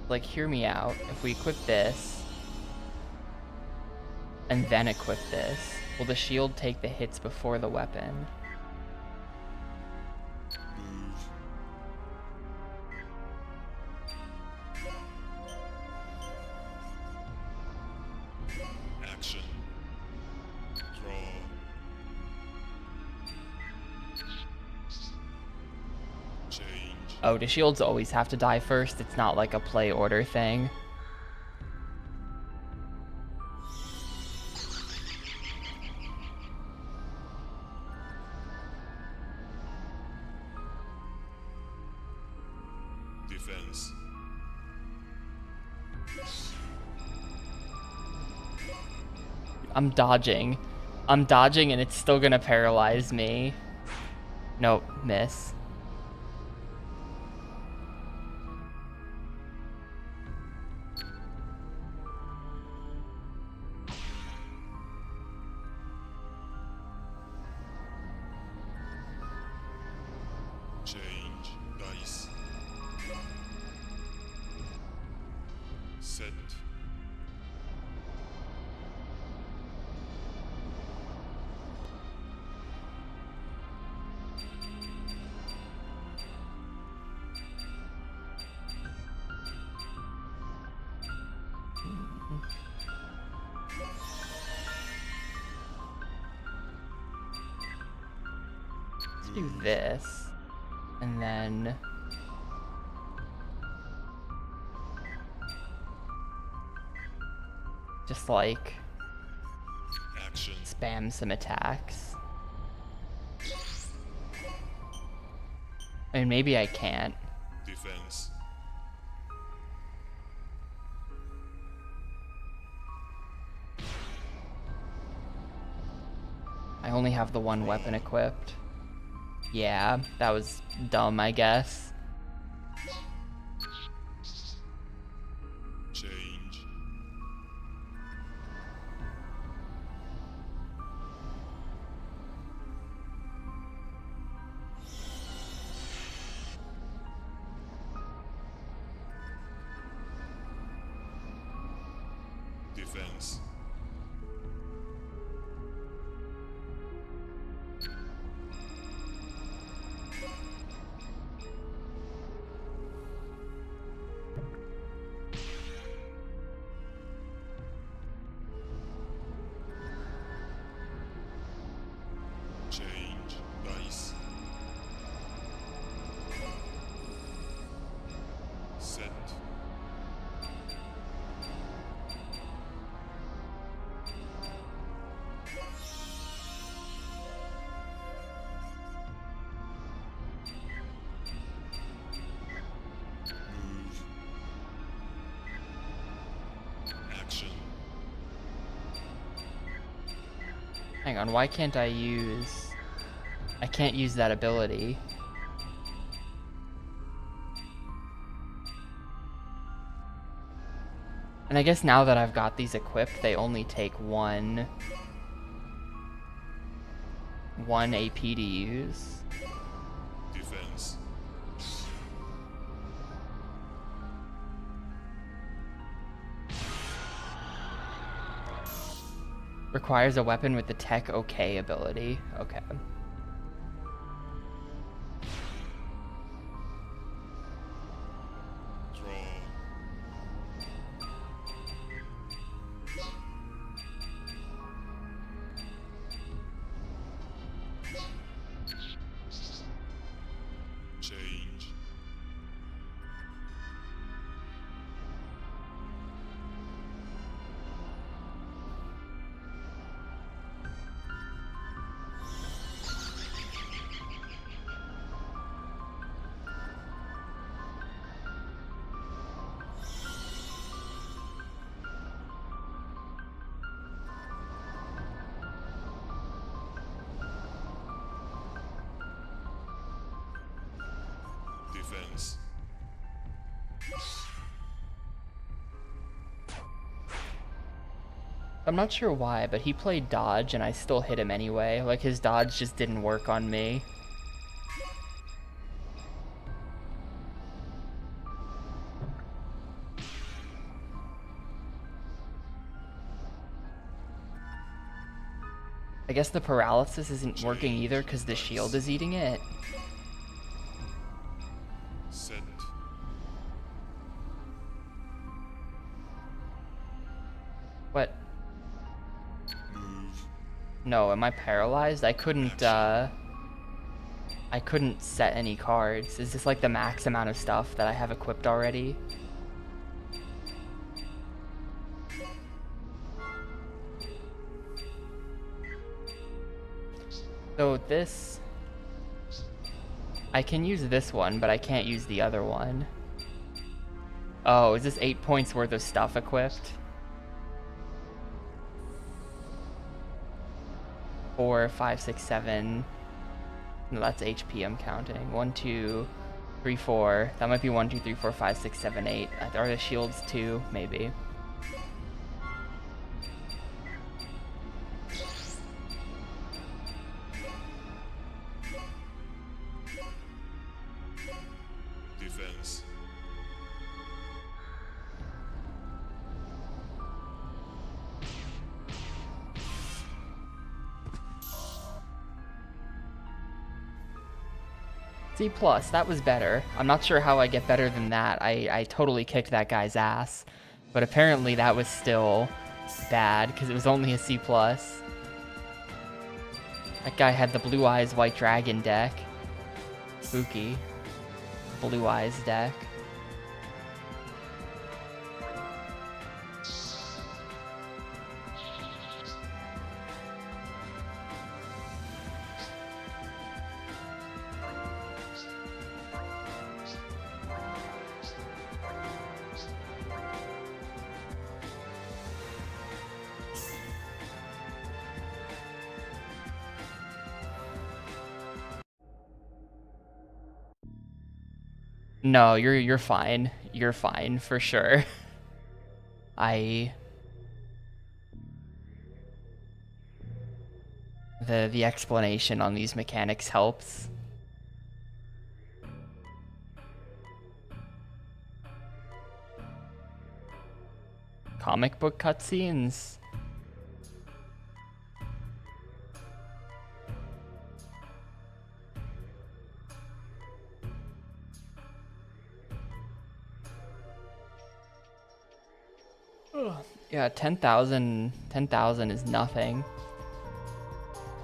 Like, hear me out. If we equip this, and then equip this, will the shield take the hits before the weapon? Move. Action. Draw. Change. Oh, do shields always have to die first? It's not like a play order thing. Defense. I'm dodging. I'm dodging and it's still gonna paralyze me. Nope, miss. Change dice. Set. Let's do this. And then... just like... Action. spam some attacks. I mean, maybe I can't. Defense. I only have the one weapon equipped. Yeah, that was dumb, I guess. Change. Defense. Change dice. Set. Move. Action. Hang on, why can't I use... I can't use that ability. And I guess now that I've got these equipped, they only take one AP to use. Defense. Requires a weapon with the Tech OK ability. Okay. Draw. Change. Defense. I'm not sure why, but he played dodge and I still hit him anyway. Like, his dodge just didn't work on me. I guess the paralysis isn't working either because the shield is eating it. Set. What? Move. No, am I paralyzed? I couldn't set any cards. Is this like the max amount of stuff that I have equipped already? So this... I can use this one, but I can't use the other one. Oh, is this 8 points worth of stuff equipped? 4, 5, 6, 7. No, that's HP I'm counting. 1, 2, 3, 4. That might be 1, 2, 3, 4, 5, 6, 7, 8. Are the shields 2? Maybe. Defense. C+, that was better. I'm not sure how I get better than that. I totally kicked that guy's ass. But apparently that was still bad, because it was only a C+. That guy had the Blue Eyes White Dragon deck. Spooky. Blue Eyes deck. No, you're fine. You're fine for sure. The explanation on these mechanics helps. Comic book cutscenes. Yeah, 10,000 is nothing.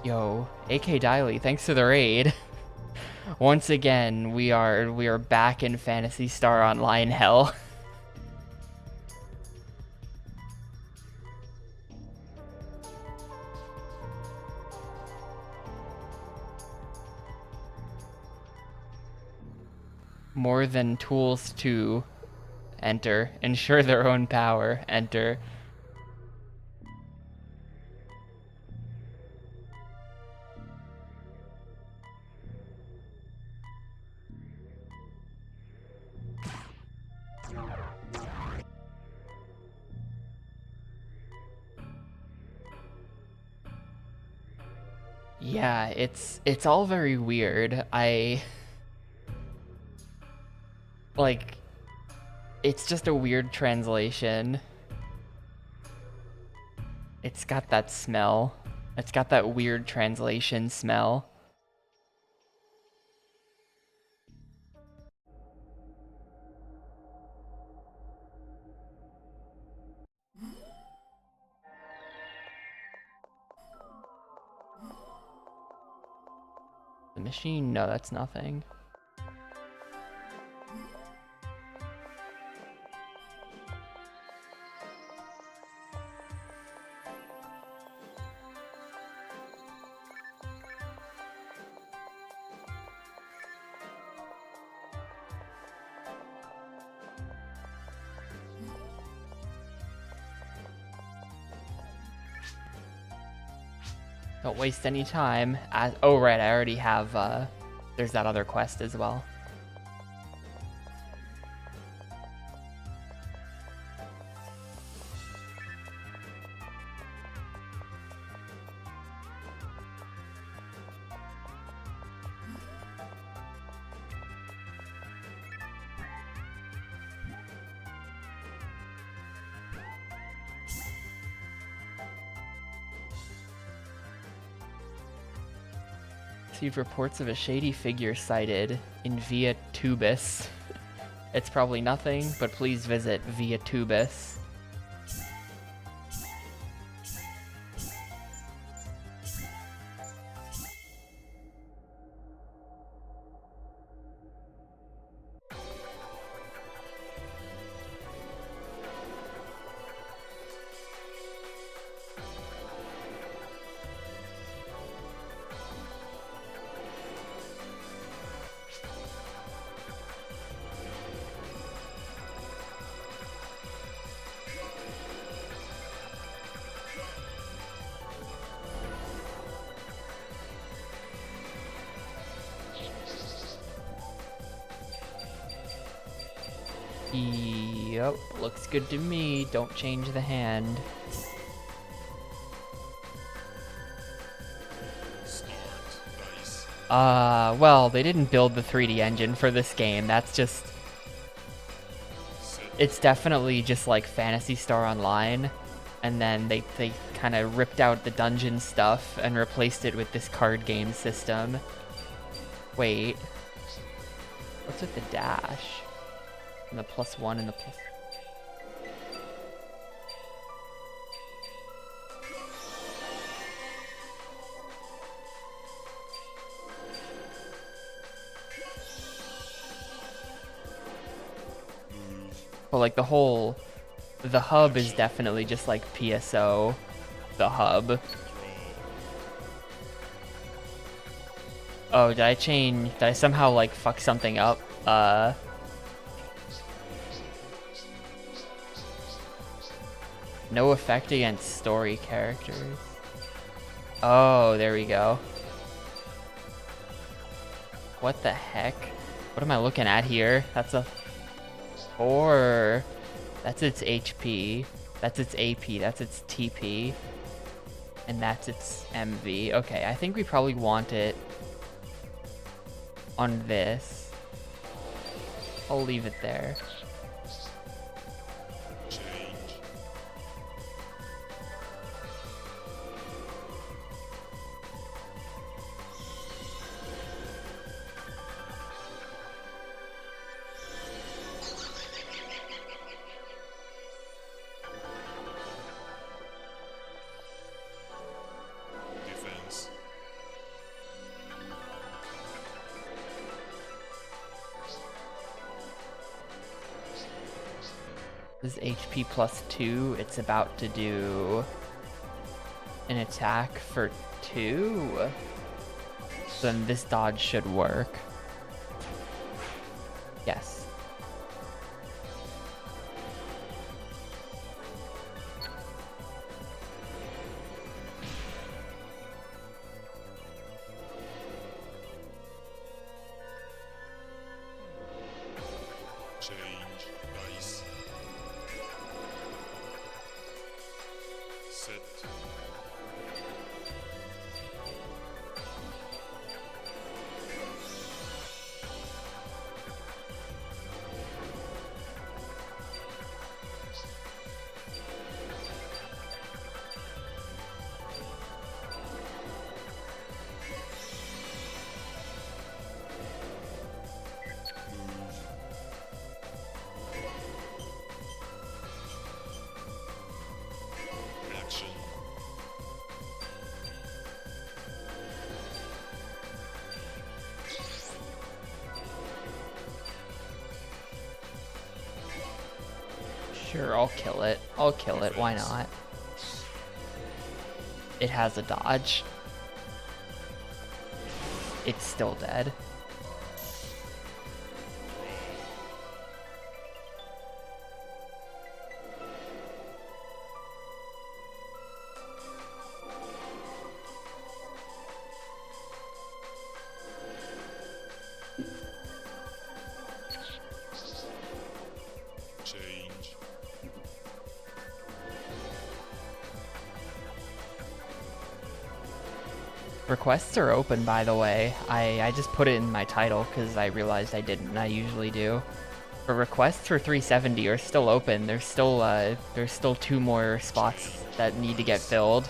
Yo, AK Diley, thanks for the raid. Once again, we are back in Phantasy Star Online hell. More than tools to enter. Ensure their own power. Enter. Yeah, it's all very weird. Like, it's just a weird translation. It's got that smell. It's got that weird translation smell. The machine? No, that's nothing. Don't waste any time. Oh, right, I already have, there's that other quest as well. Received reports of a shady figure sighted in Via Tubis. It's probably nothing, but please visit Via Tubis. Yep, looks good to me. Don't change the hand. Start dice. Well, they didn't build the 3D engine for this game. That's just... Set. It's definitely just like Phantasy Star Online. And then they kind of ripped out the dungeon stuff and replaced it with this card game system. Wait. What's with the dash? And the +1 and the plus... Well, like the hub is definitely just like PSO, the hub. Draw. Oh, did I somehow like fuck something up? No effect against story characters. Oh, there we go. What the heck? What am I looking at here? That's a 4. That's its HP. That's its AP. That's its TP. And that's its MV. Okay, I think we probably want it on this. I'll leave it there. Change. Defense. This is HP +2. It's about to do an attack for 2. Then this dodge should work. Yes. Change dice. Set. Action. Sure, I'll kill it. I'll kill it. Why not? It has a dodge. It's still dead. Change. Requests are open, by the way. I just put it in my title because I realized I didn't. I usually do. But requests for 370 are still open. There's still 2 more spots that need to get filled.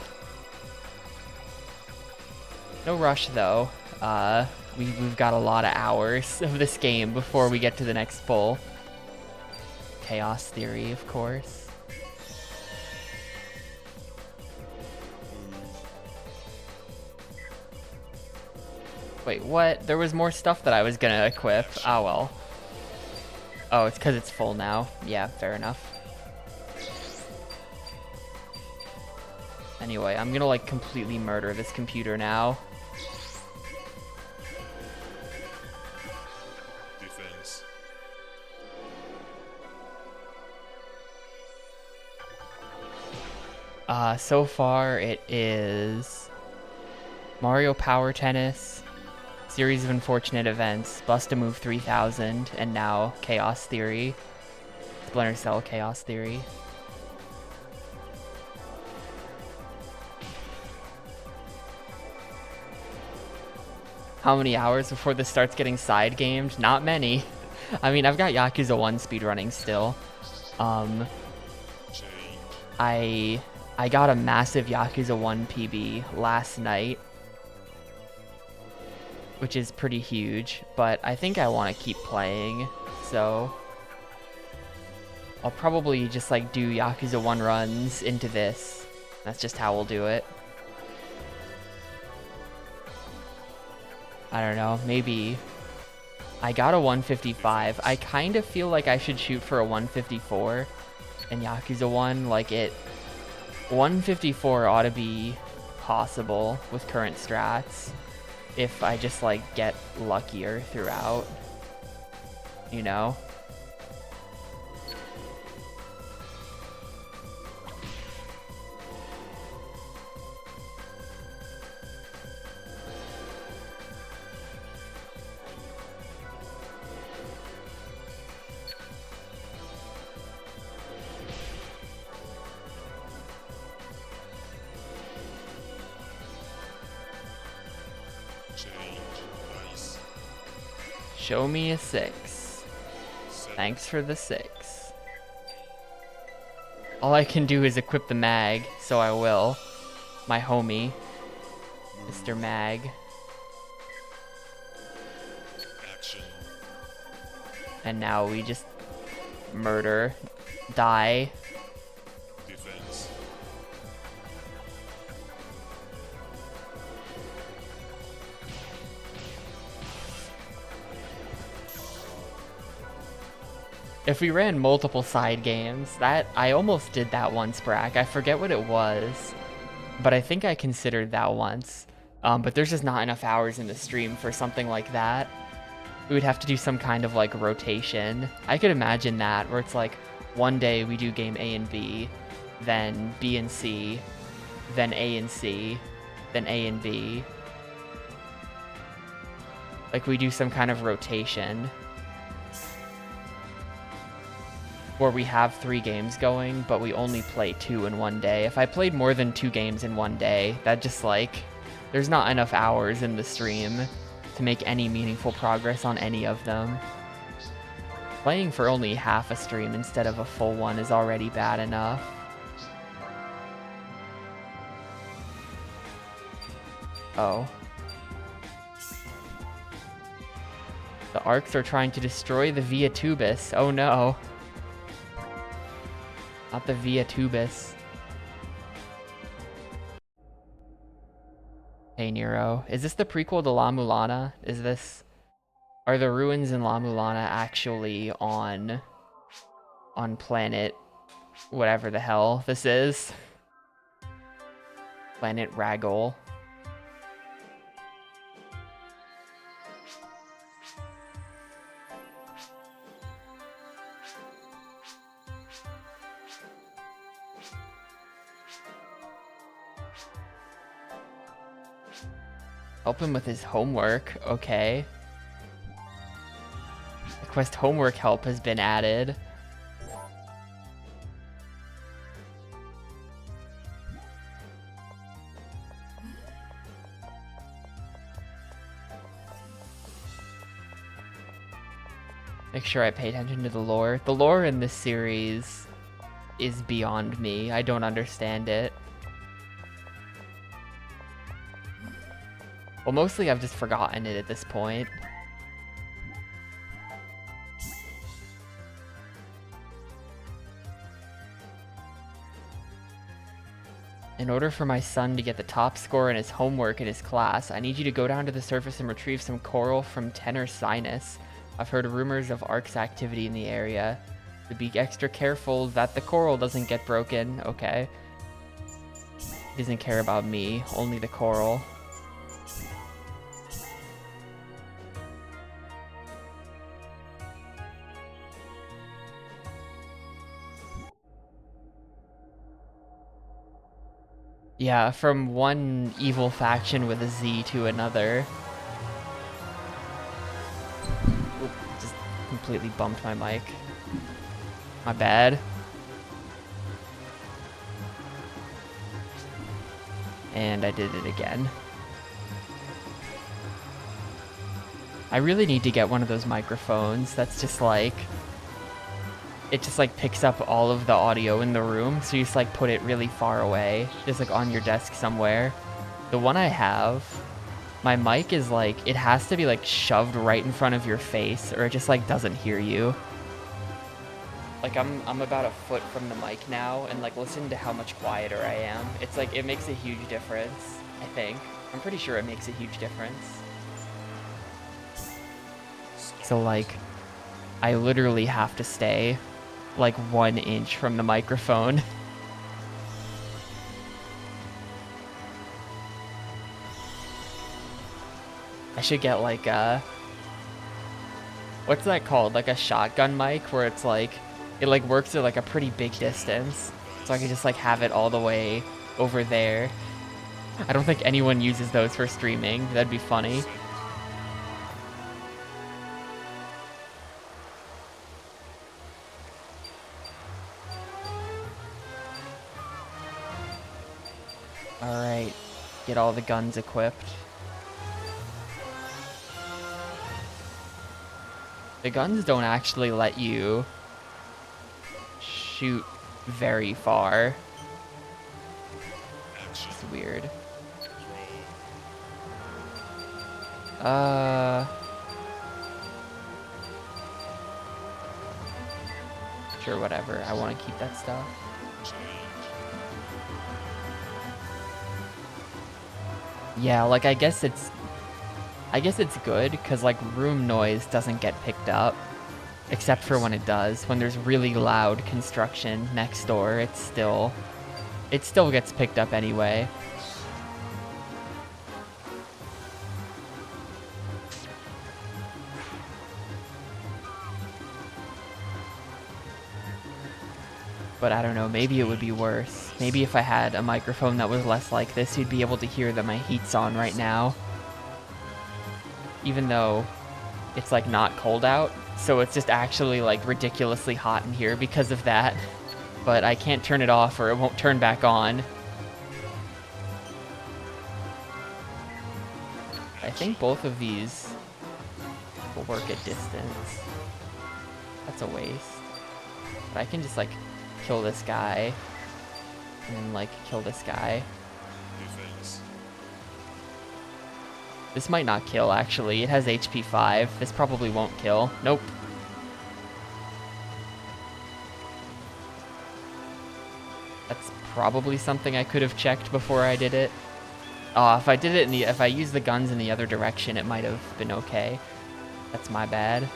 No rush though. We've got a lot of hours of this game before we get to the next pull. Chaos Theory, of course. Wait, what? There was more stuff that I was gonna equip. Oh well. Oh, it's because it's full now. Yeah, fair enough. Anyway, I'm gonna like completely murder this computer now. Defense. So far it is Mario Power Tennis, Series of Unfortunate Events, Bust-A-Move 3000, and now Chaos Theory. Splinter Cell Chaos Theory. How many hours before this starts getting side gamed? Not many. I mean, I've got Yakuza 1 speedrunning still. Change. I got a massive Yakuza 1 PB last night, which is pretty huge, but I think I want to keep playing, so I'll probably just like do Yakuza 1 runs into this. That's just how we'll do it. I don't know, maybe I got a 155. I kind of feel like I should shoot for a 154 in Yakuza 1. Like 154 ought to be possible with current strats if I just like get luckier throughout, you know? Change. Dice. Show me a 6. Set. Thanks for the 6. All I can do is equip the mag, so I will. My homie, Mr. Mag. Action. And now we just murder, die. Defense. If we ran multiple side games, that I almost did that once, Brack. I forget what it was, but I think I considered that once. But there's just not enough hours in the stream for something like that. We would have to do some kind of like rotation. I could imagine that, where it's like one day we do game A and B, then B and C, then A and C, then A and B. Like we do some kind of rotation where we have 3 games going, but we only play 2 in one day. If I played more than 2 games in one day, that just like, there's not enough hours in the stream to make any meaningful progress on any of them. Playing for only half a stream instead of a full one is already bad enough. Oh. The Arcs are trying to destroy the Via Tubis. Oh no. Not the Via Tubis. Hey Nero, is this the prequel to La Mulana? Are the ruins in La Mulana actually on planet whatever the hell this is? Planet Ragol. Help him with his homework, okay. The quest homework help has been added. Make sure I pay attention to the lore. The lore in this series is beyond me. I don't understand it. Well, mostly I've just forgotten it at this point. In order for my son to get the top score in his homework in his class, I need you to go down to the surface and retrieve some coral from Tenor Sinus. I've heard rumors of Ark's activity in the area. To be extra careful that the coral doesn't get broken. Okay. He doesn't care about me, only the coral. Yeah, from one evil faction with a Z to another. Oop, just completely bumped my mic. My bad. And I did it again. I really need to get one of those microphones that's just like... It just like picks up all of the audio in the room, so you just like put it really far away, just like on your desk somewhere. The one I have, my mic is like, it has to be like shoved right in front of your face, or it just like doesn't hear you. Like I'm about a foot from the mic now, and like listen to how much quieter I am. It's like, it makes a huge difference, I think. I'm pretty sure it makes a huge difference. So like, I literally have to stay like 1 inch from the microphone. I should get like a... What's that called? Like a shotgun mic where it's like... It like works at like a pretty big distance. So I can just like have it all the way over there. I don't think anyone uses those for streaming. That'd be funny. Alright, get all the guns equipped. The guns don't actually let you shoot very far. It's weird. Sure, whatever. I want to keep that stuff. Yeah, like I guess it's good because like room noise doesn't get picked up, except for when it does. When there's really loud construction next door, it still gets picked up anyway. But I don't know, maybe it would be worse. Maybe if I had a microphone that was less like this, you'd be able to hear that my heat's on right now. Even though it's like not cold out, so it's just actually like ridiculously hot in here because of that. But I can't turn it off or it won't turn back on. I think both of these will work at distance. That's a waste. But I can just like kill this guy and then like kill this guy. Defense. This might not kill actually. It has HP 5. This probably won't kill. Nope. That's probably something I could have checked before I did it. If I did it if I used the guns in the other direction, it might have been okay. That's my bad.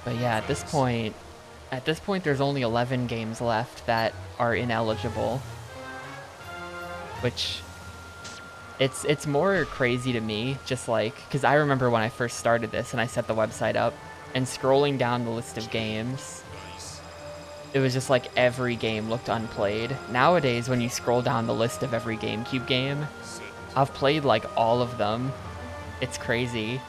But yeah, at this point there's only 11 games left that are ineligible. Which it's more crazy to me, just like, because I remember when I first started this and I set the website up, and scrolling down the list of games, it was just like every game looked unplayed. Nowadays, when you scroll down the list of every Gamecube game, I've played like all of them. It's crazy.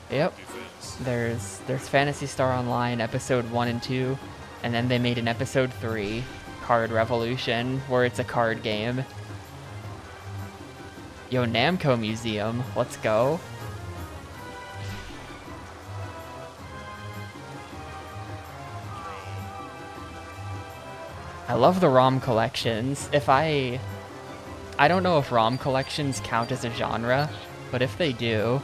Yep. Defense. There's Phantasy Star Online episode 1 and 2, and then they made an episode 3, Card Revolution, where it's a card game. Yo, Namco Museum, let's go. I love the ROM collections. I don't know if ROM collections count as a genre, but if they do,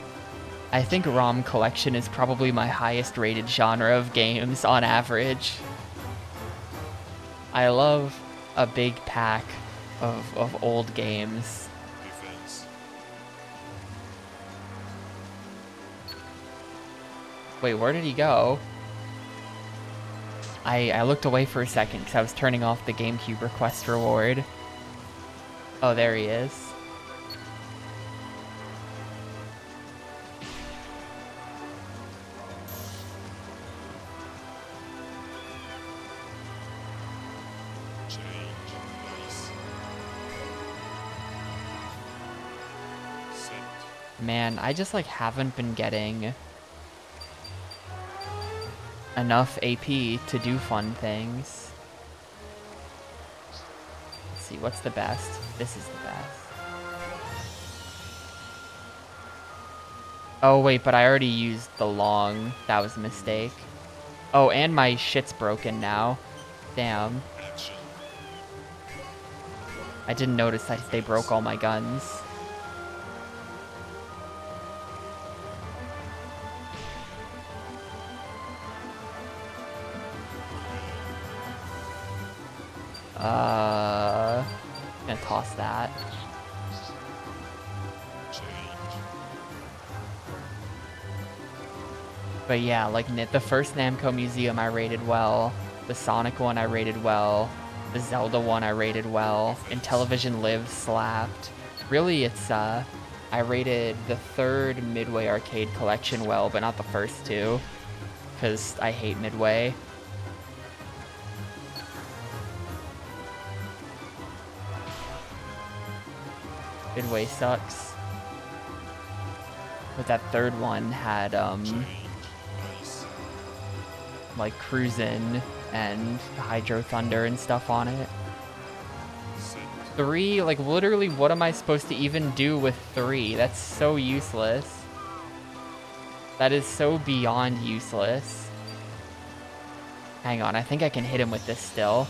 I think ROM collection is probably my highest rated genre of games on average. I love a big pack of old games. Defense. Wait, where did he go? I looked away for a second because I was turning off the Gamecube request reward. Oh, there he is. Change. Dice. Set. Man, I just like haven't been getting enough AP to do fun things. Let's see, what's the best? This is the best. Oh wait, but I already used the long. That was a mistake. Oh, and my shit's broken now. Damn. Action. I didn't notice that they broke all my guns. Gonna toss that. Change. But yeah, like the first Namco Museum I rated well, the Sonic one I rated well, the Zelda one I rated well, and Television Live slapped. Really, it's I rated the third Midway Arcade Collection well, but not the first two, because I hate Midway. Midway sucks. But that third one had Change. Dice. like Cruisin' and Hydro Thunder and stuff on it. Set. 3, like literally what am I supposed to even do with 3? That's so useless. That is so beyond useless. Hang on, I think I can hit him with this still.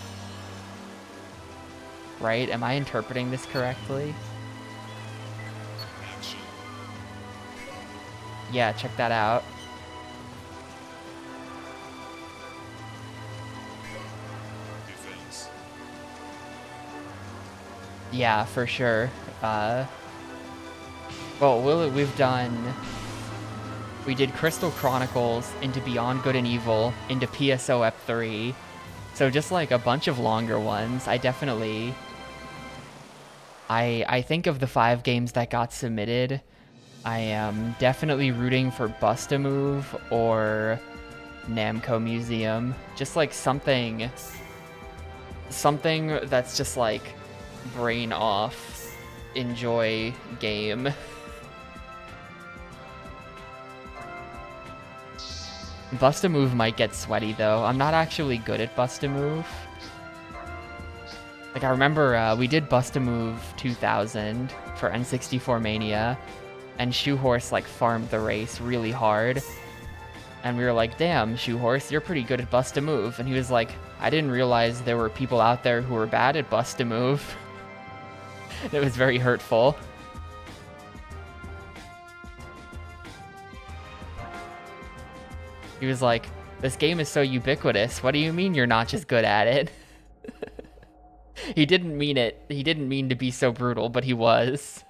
Right? Am I interpreting this correctly? Action. Yeah, check that out. Defense. Yeah, for sure. We did Crystal Chronicles into Beyond Good and Evil into PSO Ep 3. So just like a bunch of longer ones. I think of the 5 games that got submitted, I am definitely rooting for Bust-A-Move or Namco Museum. Just like something that's just like brain off, enjoy game. Bust-A-Move might get sweaty though. I'm not actually good at Bust-A-Move. Like I remember we did Bust-A-Move 2000 for N64 Mania, and Shoehorse like farmed the race really hard. And we were like, damn, Shoehorse, you're pretty good at Bust-A-Move. And he was like, I didn't realize there were people out there who were bad at Bust-A-Move. It was very hurtful. He was like, this game is so ubiquitous. What do you mean you're not just good at it? He didn't mean it. He didn't mean to be so brutal, but he was.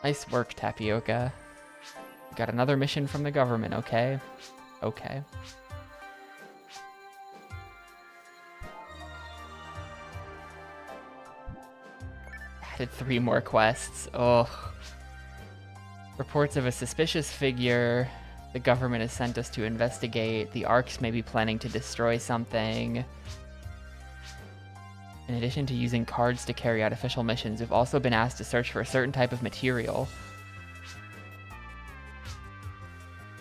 Nice work, Tapioca. Got another mission from the government, okay? Okay. Added 3 more quests. Oh. Reports of a suspicious figure. The government has sent us to investigate. The Arcs may be planning to destroy something. In addition to using cards to carry out official missions, we've also been asked to search for a certain type of material.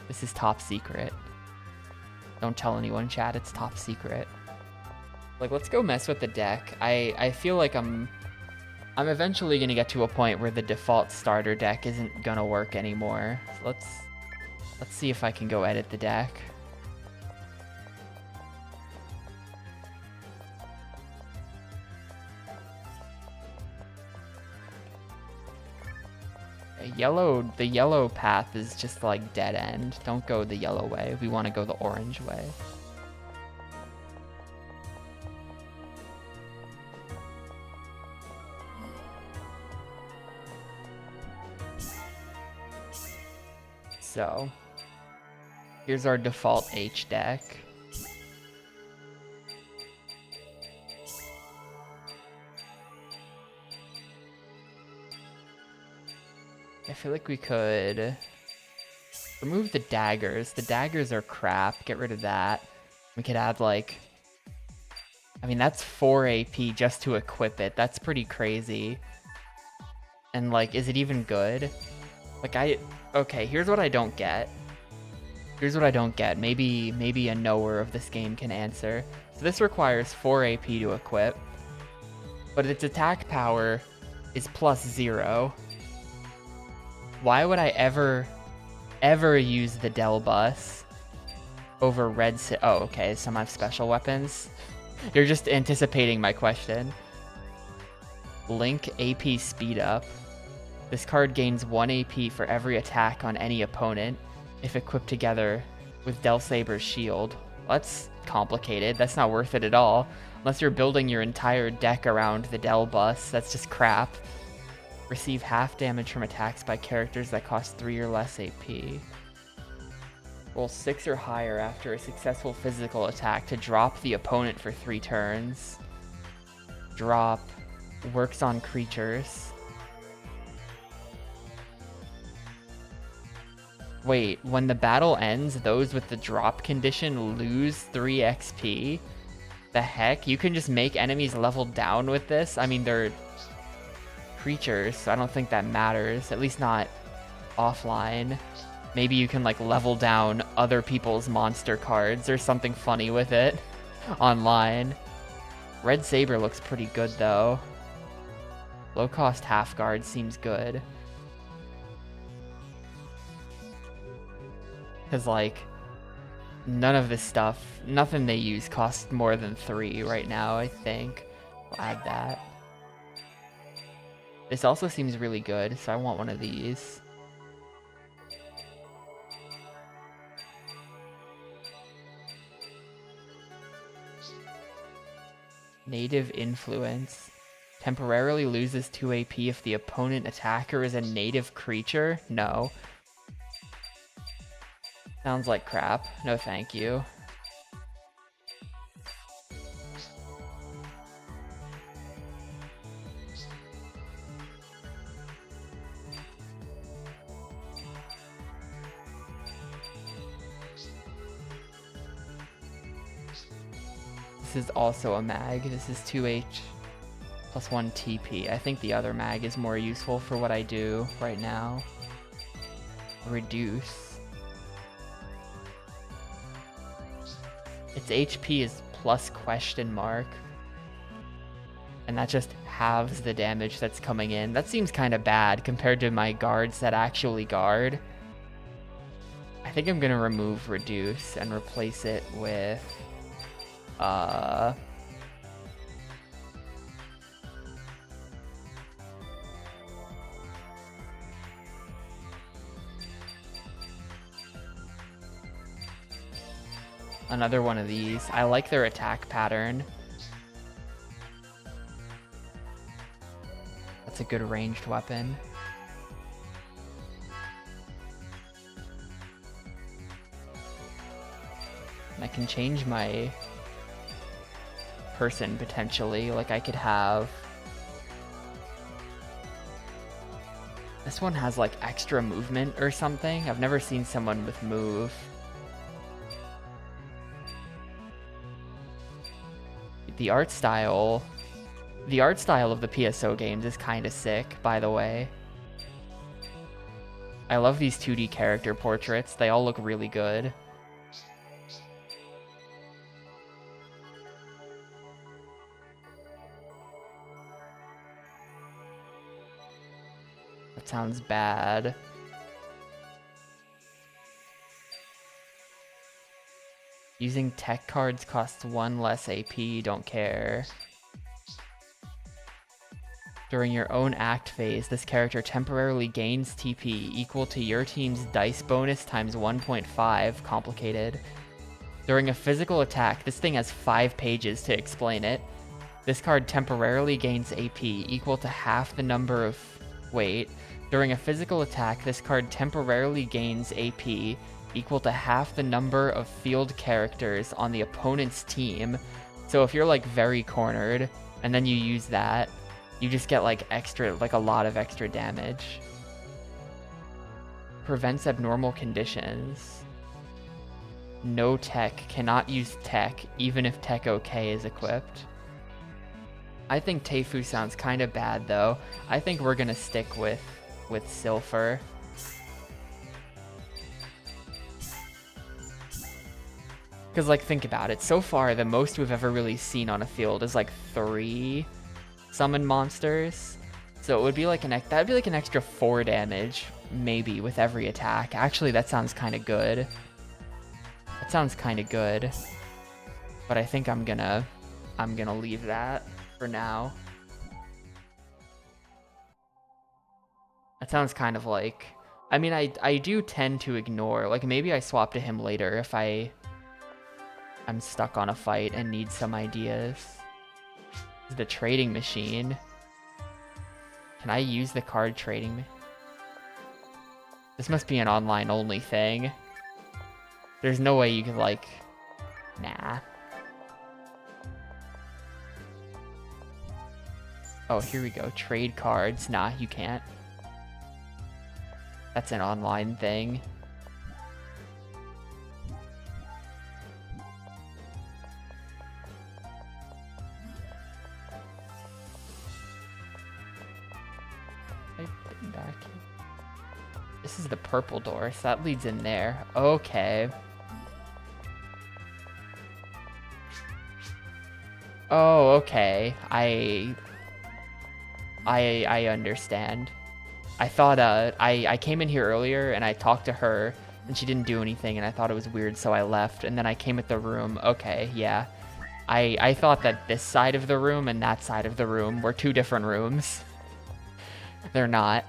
This is top secret. Don't tell anyone, chat, it's top secret. Like, let's go mess with the deck. I feel like I'm eventually gonna get to a point where the default starter deck isn't gonna work anymore. So let's see if I can go edit the deck. The yellow path is just like dead end. Don't go the yellow way. We want to go the orange way. So, here's our default H deck. I feel like we could remove the daggers. The daggers are crap. Get rid of that. We could add like, I mean, that's 4 AP just to equip it. That's pretty crazy. And like, is it even good? Like okay, here's what I don't get. Here's what I don't get. Maybe a knower of this game can answer. So this requires 4 AP to equip, but its attack power is +0. Why would I ever use the Del Bus over Red Oh, okay, some have special weapons. You're just anticipating my question. Link AP speed up. This card gains 1 AP for every attack on any opponent if equipped together with Del Saber's shield. Well, that's complicated. That's not worth it at all. Unless you're building your entire deck around the Del Bus, that's just crap. Receive half damage from attacks by characters that cost 3 or less AP. Roll 6 or higher after a successful physical attack to drop the opponent for 3 turns. Drop. Works on creatures. Wait, when the battle ends, those with the drop condition lose 3 XP? The heck? You can just make enemies level down with this? I mean, they're creatures, so I don't think that matters, at least not offline. Maybe you can like level down other people's monster cards or something funny with it online. Red Saber looks pretty good though. Low cost half guard seems good. Because like none of this stuff, nothing they use costs more than 3 right now, I think. We'll add that. This also seems really good, so I want one of these. Native Influence. Temporarily loses 2 AP if the opponent attacker is a native creature? No. Sounds like crap. No thank you. This is also a mag. This is 2H plus 1 TP. I think the other mag is more useful for what I do right now. Reduce. Its HP is plus question mark. And that just halves the damage that's coming in. That seems kind of bad compared to my guards that actually guard. I think I'm gonna remove reduce and replace it with another one of these. I like their attack pattern. That's a good ranged weapon. And I can change my person potentially. Like I could have This one has like extra movement or something. I've never seen someone with move. The art style of the PSO games is kind of sick, by the way. I love these 2D character portraits. They all look really good. That sounds bad. Using tech cards costs 1 less AP, don't care. During your own act phase, this character temporarily gains TP equal to your team's dice bonus times 1.5, complicated. During a physical attack, this thing has 5 pages to explain it. This card temporarily gains AP equal to half the number of... Wait. During a physical attack, this card temporarily gains AP equal to half the number of field characters on the opponent's team. So if you're like very cornered, and then you use that, you just get like extra, like a lot of extra damage. Prevents abnormal conditions. No tech, cannot use tech, even if tech OK is equipped. I think Teifu sounds kind of bad though. I think we're gonna stick with Silpher. Because like think about it, so far the most we've ever really seen on a field is like 3 summon monsters. So it would be like that'd be like an extra 4 damage maybe with every attack. Actually, that sounds kind of good. That sounds kind of good. But I think I'm gonna leave that for now. That sounds kind of like, I mean, I do tend to ignore, like maybe I swap to him later if I'm stuck on a fight and need some ideas. The trading machine. Can I use the card trading? This must be an online only thing. There's no way you can like, nah. Oh, here we go. Trade cards. Nah, you can't. That's an online thing. This is the purple door, so that leads in there. Okay. Oh, okay. I understand. I thought I came in here earlier and I talked to her and she didn't do anything and I thought it was weird, so I left, and then I came at the room. Okay, yeah. I thought that this side of the room and that side of the room were 2 different rooms. They're not.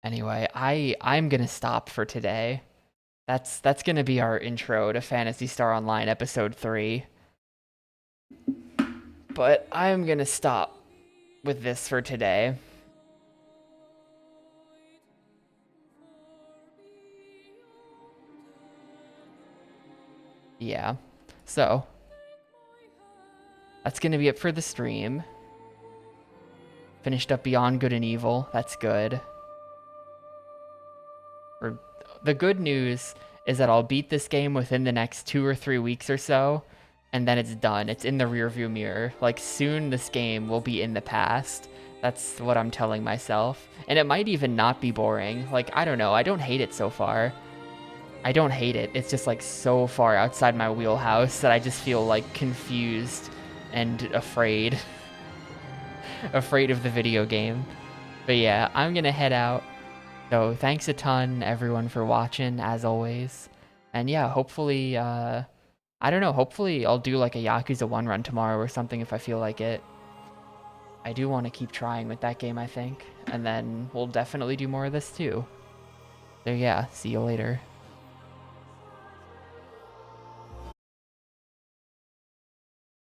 Anyway, I'm gonna stop for today. That's gonna be our intro to Phantasy Star Online episode 3. But I'm gonna stop with this for today. Yeah. So that's gonna be it for the stream. Finished up Beyond Good and Evil. That's good. The good news is that I'll beat this game within the next 2 or 3 weeks or so, and then it's done. It's in the rearview mirror. Like, soon this game will be in the past. That's what I'm telling myself. And it might even not be boring. Like, I don't know. I don't hate it so far. I don't hate it. It's just, like, so far outside my wheelhouse that I just feel, like, confused and afraid. Afraid of the video game. But yeah, I'm gonna head out. So thanks a ton, everyone, for watching, as always. And yeah, hopefully, I don't know, hopefully I'll do like a Yakuza 1 run tomorrow or something if I feel like it. I do want to keep trying with that game, I think. And then we'll definitely do more of this too. So yeah, see you later.